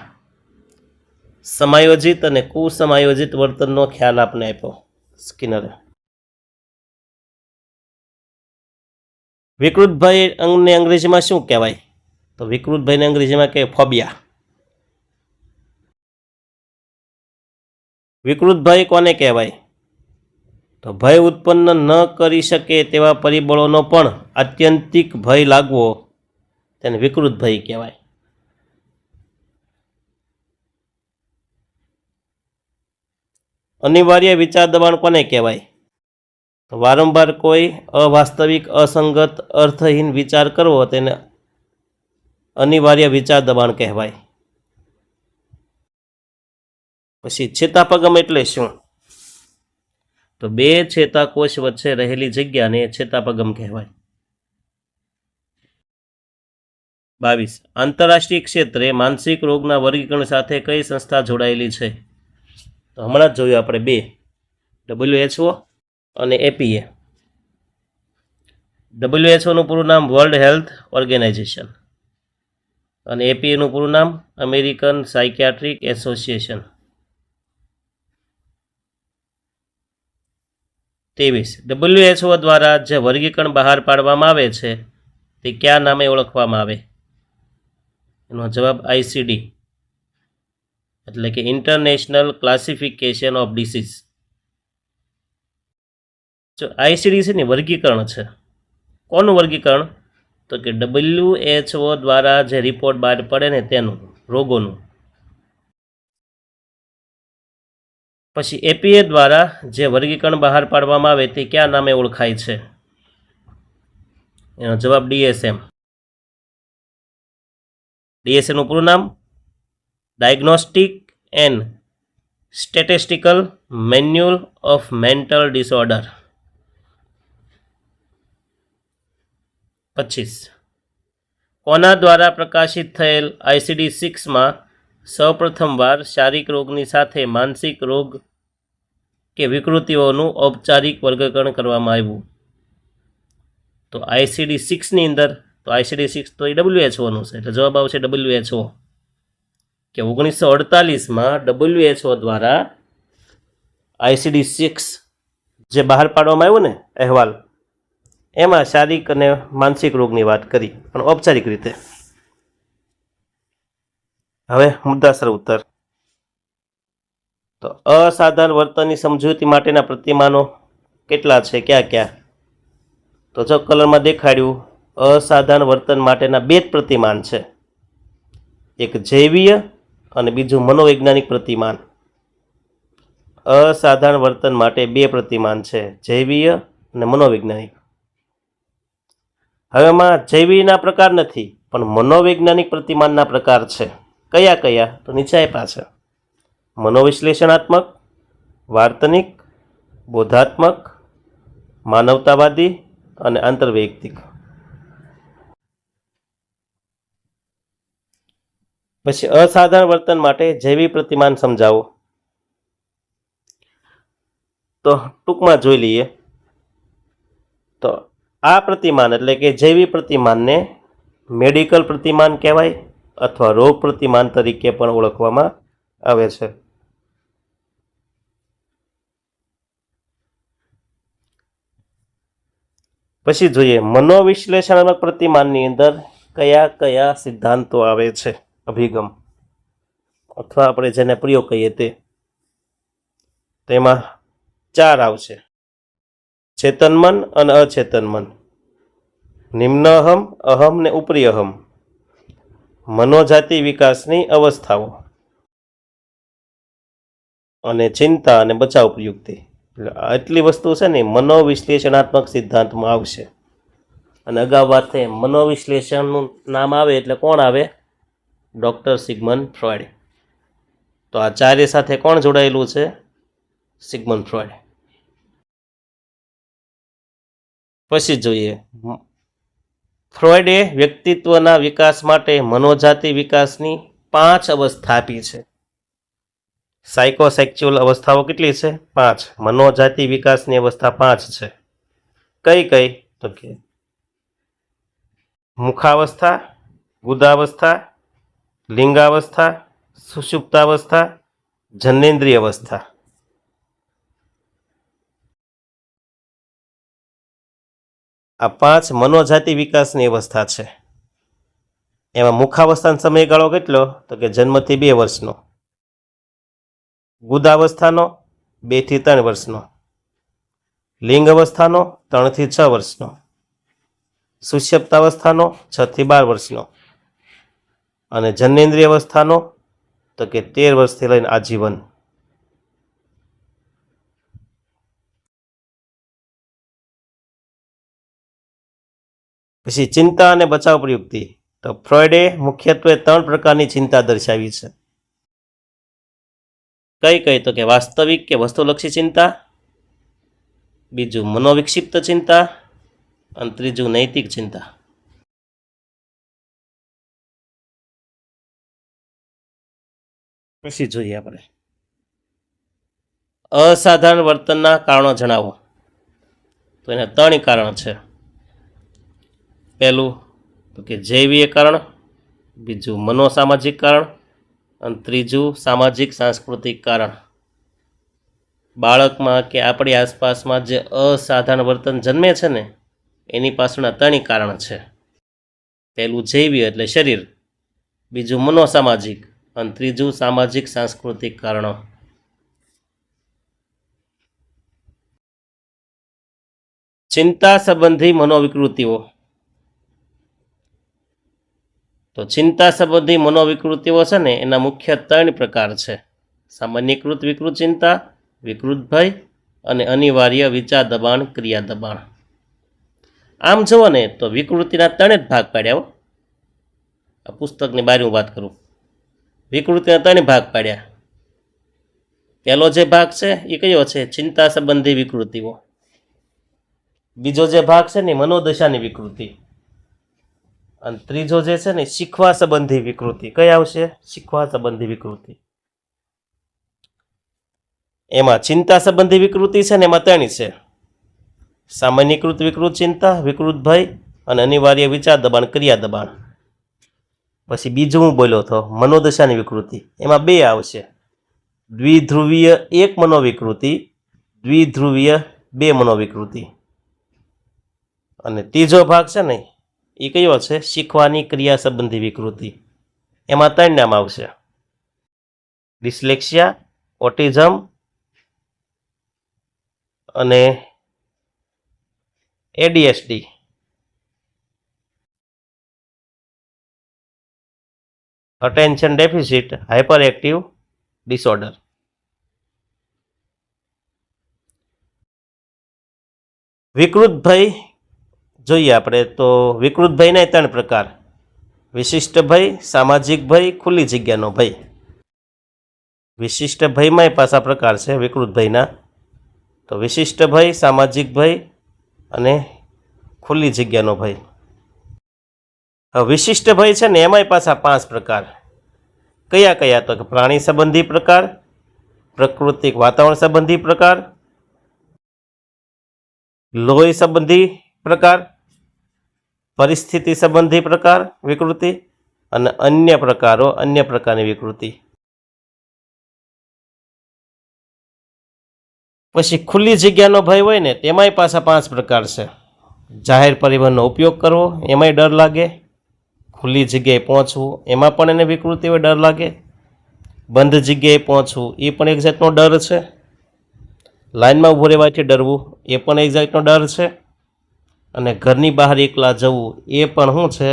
સમાયોજિત અને કુસમાયોજિત વર્તનનો ખ્યાલ આપને આપ્યો સ્કિનરે. વિકૃત ભય અંગને અંગ્રેજીમાં શું કહેવાય? તો વિકૃત ભયને અંગ્રેજીમાં કહેવાય ફોબિયા. વિકૃત ભય કોને કહેવાય? તો ભય ઉત્પન્ન ન કરી શકે તેવા પરિબળોનો પણ આત્યંતિક ભય લાગવો તેને વિકૃત ભય કહેવાય. અનિવાર્ય વિચાર દબાણ કોને કહેવાય? તો વારંવાર કોઈ અવાસ્તવિક, અસંગત, અર્થહીન વિચાર કરવો તેને અનિવાર્ય વિચાર દબાણ કહેવાય. પછી ચેતાપગમ એટલે શું? તો 2 ચેતાકોષ વચ્ચે રહેલી જગ્યાને ચેતાપગમ કહેવાય. 22, આંતરરાષ્ટ્રીય ક્ષેત્રે માનસિક રોગના વર્ગીકરણ સાથે કઈ સંસ્થા જોડાયેલી છે? તો હમણાં જ જોયું આપણે 2, WHO અને APA. WHOનું પૂરું નામ વર્લ્ડ હેલ્થ ઓર્ગેનાઇઝેશન અને APAનું પૂરું નામ અમેરિકન સાયકાટ્રિક એસોસિએશન. 23, WHO દ્વારા જે વર્ગીકરણ બહાર પાડવામાં આવે છે તે કયા નામે ઓળખવામાં આવે? એનો જવાબ ICD એટલે કે ઇન્ટરનેશનલ ક્લાસિફિકેશન ઓફ ડિસીઝ. જો ICD છે ને વર્ગીકરણ છે. કોનું વર્ગીકરણ? તો કે WHO દ્વારા જે રિપોર્ટ બહાર પડે ને તેનું, રોગોનું. પછી APA દ્વારા જે વર્ગીકરણ બહાર પાડવામાં આવે તે કયા નામે ઓળખાય છે? એનો જવાબ DSM. DSMનું પૂરું નામ diagnostic and statistical manual of mental disorder. 25, કોના દ્વારા પ્રકાશિત થયેલ ICD-6માં સૌપ્રથમવાર શારીરિક રોગની સાથે માનસિક રોગ કે વિકૃતિઓનું ઔપચારિક વર્ગીકરણ કરવામાં આવ્યું? તો ICD-6ની અંદર, તો ICD-6 તો એ WHOનું છે એટલે જવાબ આવશે WHO. કે 1948માં WHO દ્વારા ICD-6 જે બહાર પાડવામાં આવ્યું ને અહેવાલ, એમાં શારીરિક અને માનસિક રોગની વાત કરી, પણ ઔપચારિક રીતે. હવે મુદ્દાસર ઉત્તર. તો અસાધારણ વર્તનની સમજૂતી માટેના પ્રતિમાનો કેટલા છે, ક્યાં ક્યાં? તો જો કલરમાં દેખાડ્યું, અસાધારણ વર્તન માટેના 2 જ પ્રતિમાન છે, એક જૈવીય અને બીજું મનોવૈજ્ઞાનિક પ્રતિમાન. અસાધારણ વર્તન માટે બે પ્રતિમાન છે, જૈવીય અને મનોવૈજ્ઞાનિક. હવે એમાં જૈવીના પ્રકાર નથી, પણ મનોવૈજ્ઞાનિક પ્રતિમાનના પ્રકાર છે. કયા કયા? તો નીચે આપ્યા છે: મનોવિશ્લેષણાત્મક, વાર્તનિક, બોધાત્મક, માનવતાવાદી અને આંતરવૈયક્તિક. પછી અસાધારણ વર્તન માટે જૈવિક પ્રતિમાન સમજાવો. તો ટૂંકમાં જોઈ લઈએ. તો આ પ્રતિમાન એટલે કે જૈવિક પ્રતિમાનને મેડિકલ પ્રતિમાન કહેવાય અથવા રોગ પ્રતિમાન તરીકે પણ ઓળખવામાં આવે છે. પછી જોઈએ મનોવિશ્લેષણાત્મક પ્રતિમાનની અંદર કયા કયા સિદ્ધાંતો આવે છે, અભિગમ અથવા આપણે જેને પ્રયોગ કહીએ તે. તેમાં 4 આવશે: ચેતન મન અને અચેતન મન, નિમ્ન અહમ, અહમ ને ઉપરી અહમ, મનોજાતિ વિકાસની અવસ્થાઓ અને ચિંતા અને બચાવ પ્રયુક્તિ. આટલી વસ્તુ છે ને મનોવિશ્લેષણાત્મક સિદ્ધાંતમાં આવશે. અને અગાઉ વાત થઈ, મનોવિશ્લેષણનું નામ આવે એટલે કોણ આવે? Doctor Sigmund Freud. તો આ ચારે સાથે કોણ જોડાયેલું છે? Sigmund Freud. પછી જોઈએ, ફ્રોઈડે વ્યક્તિત્વના વિકાસ માટે મનોજાતિ વિકાસની 5 અવસ્થા આપી છે. સાયકોસેક્ચ્યુઅલ અવસ્થાઓ કેટલી છે? 5. મનોજાતિ વિકાસની અવસ્થા 5 છે. કઈ કઈ? તો કે મુખાવસ્થા, ગુદાવસ્થા, લિંગાવસ્થા, સુષુપ્તાવસ્થા, જનનેન્દ્રિય અવસ્થા. આ 5 મનોજાતિ વિકાસની અવસ્થા છે. એમાં મુખાવસ્થાનો સમયગાળો કેટલો? તો કે જન્મથી 2 વર્ષનો. ગુદાવસ્થાનો 2 થી 3 વર્ષનો. લિંગ અવસ્થાનો 3 થી 6 વર્ષનો. સુષુપ્તાવસ્થાનો 6 થી 12 વર્ષનો. અને જનનેન્દ્રિય અવસ્થાનો તો કે 13 વર્ષથી લઈને આજીવન. પછી ચિંતા અને બચાવ પ્રયુક્તિ. તો ફ્રોઈડે મુખ્યત્વે 3 પ્રકારની ચિંતા દર્શાવી છે. કઈ કઈ? તો કે વાસ્તવિક કે વસ્તુલક્ષી ચિંતા, બીજું મનોવિક્ષિપ્ત ચિંતા અને ત્રીજું નૈતિક ચિંતા. પછી જોઈએ આપણે અસાધારણ વર્તનના કારણો જણાવો. તો એના 3 કારણ છે. પહેલું તો કે જૈવીય કારણ, બીજું મનોસામાજિક કારણ અને ત્રીજું સામાજિક સાંસ્કૃતિક કારણ. બાળકમાં કે આપણી આસપાસમાં જે અસાધારણ વર્તન જન્મે છે ને એની પાછળના 3 કારણ છે. પહેલું જૈવીય એટલે શરીર, બીજું મનોસામાજિક અને ત્રીજું સામાજિક સાંસ્કૃતિક કારણો. ચિંતા સંબંધી મનોવિકૃતિઓ. તો ચિંતા સંબંધી મનોવિકૃતિઓ છે ને એના મુખ્ય 3 પ્રકાર છે: સામાન્યકૃત વિકૃત ચિંતા, વિકૃત ભય અને અનિવાર્ય વિચાર દબાણ, ક્રિયા દબાણ. આમ જુઓ ને તો વિકૃતિના 3 જ ભાગ પાડ્યા. આ પુસ્તકની બહાર હું વાત કરું. વિકૃતિના 3 ભાગ પાડ્યા. પહેલો જે ભાગ છે એ કયો છે? ચિંતા સંબંધી વિકૃતિઓ. બીજો જે ભાગ છે ને મનોદશાની વિકૃતિ. અને ત્રીજો જે છે ને શીખવા સંબંધી વિકૃતિ. કઈ આવશે? શીખવા સંબંધી વિકૃતિ. એમાં ચિંતા સંબંધી વિકૃતિ છે ને એમાં 3 છે: સામાન્યકૃત વિકૃત ચિંતા, વિકૃત ભય અને અનિવાર્ય વિચાર દબાણ, ક્રિયા દબાણ. પછી બીજું હું બોલ્યો હતો મનોદશાની વિકૃતિ. એમાં 2 આવશે: દ્વિધ્રુવીય 1 મનોવિકૃતિ, દ્વિધ્રુવીય 2 મનોવિકૃતિ. અને ત્રીજો ભાગ છે ને એ કયો છે? શીખવાની ક્રિયા સંબંધી વિકૃતિ. એમાં 3 નામ આવશે: ડિસ્લેક્સિયા, ઓટિઝમ અને ADHD. Attention deficit hyper active disorder. વિકૃત ભય જોઈએ આપણે તો વિકૃત ભયના 3 પ્રકાર: વિશિષ્ટ ભય, સામાજિક ભય, ખુલ્લી જગ્યાનો ભય. વિશિષ્ટ ભયમાંય પાછા પ્રકાર છે વિકૃત ભયના. તો વિશિષ્ટ ભય, સામાજિક ભય અને ખુલ્લી જગ્યાનો ભય. હવે વિશિષ્ટ ભય છે ને એમાંય પાછા 5 પ્રકાર. કયા કયા? તો કે પ્રાણી સંબંધી પ્રકાર, પ્રાકૃતિક વાતાવરણ સંબંધી પ્રકાર, લોહી સંબંધી પ્રકાર, પરિસ્થિતિ સંબંધી પ્રકાર વિકૃતિ અને અન્ય પ્રકારો, અન્ય પ્રકારની વિકૃતિ. પછી ખુલ્લી જગ્યાનો ભય હોય ને તેમાંય પાછા 5 પ્રકાર છે. જાહેર પરિવહનનો ઉપયોગ કરવો એમાંય ડર લાગે, ખુલ્લી જગ્યાએ પહોંચવું એમાં પણ એને વિકૃતિ હોય, ડર લાગે, બંધ જગ્યાએ પહોંચવું એ પણ એક જાતનો ડર છે, લાઇનમાં ઊભું રહેવાથી ડરવું એ પણ એક જાતનો ડર છે, અને ઘરની બહાર એકલા જવું એ પણ શું છે?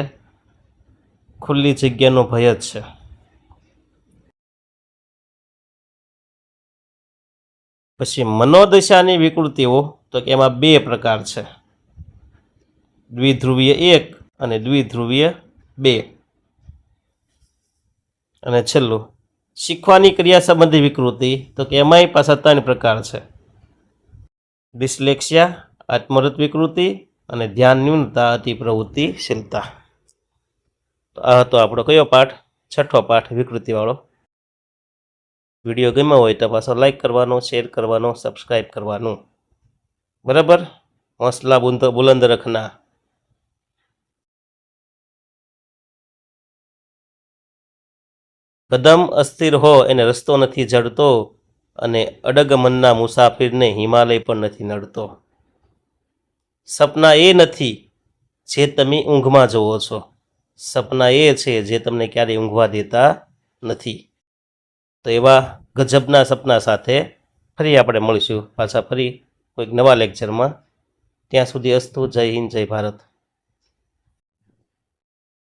ખુલ્લી જગ્યાનો ભય જ છે. પછી મનોદશાની વિકૃતિઓ તો કે એમાં 2 પ્રકાર છે: દ્વિધ્રુવીય 1 અને દ્વિધ્રુવીય 2. અને છેલ્લું શીખવાની ક્રિયા સંબંધી વિકૃતિ તો કે એમાંય પાછા 3 પ્રકાર છે: ડિસ્લેક્સિયા, આત્મરત વિકૃતિ અને ધ્યાન ન્યૂનતા, અતિપ્રવૃત્તિશીલતા. તો આ હતો આપણો કયો પાઠ? 6થો પાઠ, વિકૃતિવાળો. વિડીયો ગમ્યો હોય તો પાછો લાઈક કરવાનો, શેર કરવાનો, સબસ્ક્રાઈબ કરવાનું. બરાબર? હોંસલા બુલંદ રખના. કદમ અસ્થિર હો એને રસ્તો નથી જડતો, અને અડગ મનના મુસાફિરને હિમાલય પણ નથી નડતો. સપના એ નથી જે તમે ઊંઘમાં જોવો છો, સપના એ છે જે તમને ક્યારેય ઊંઘવા દેતા નથી. તો એવા ગજબના સપના સાથે ફરી આપણે મળીશું પાછા ફરી કોઈક નવા લેક્ચરમાં. ત્યાં સુધી અસ્તુ. જય હિન્દ, જય ભારત.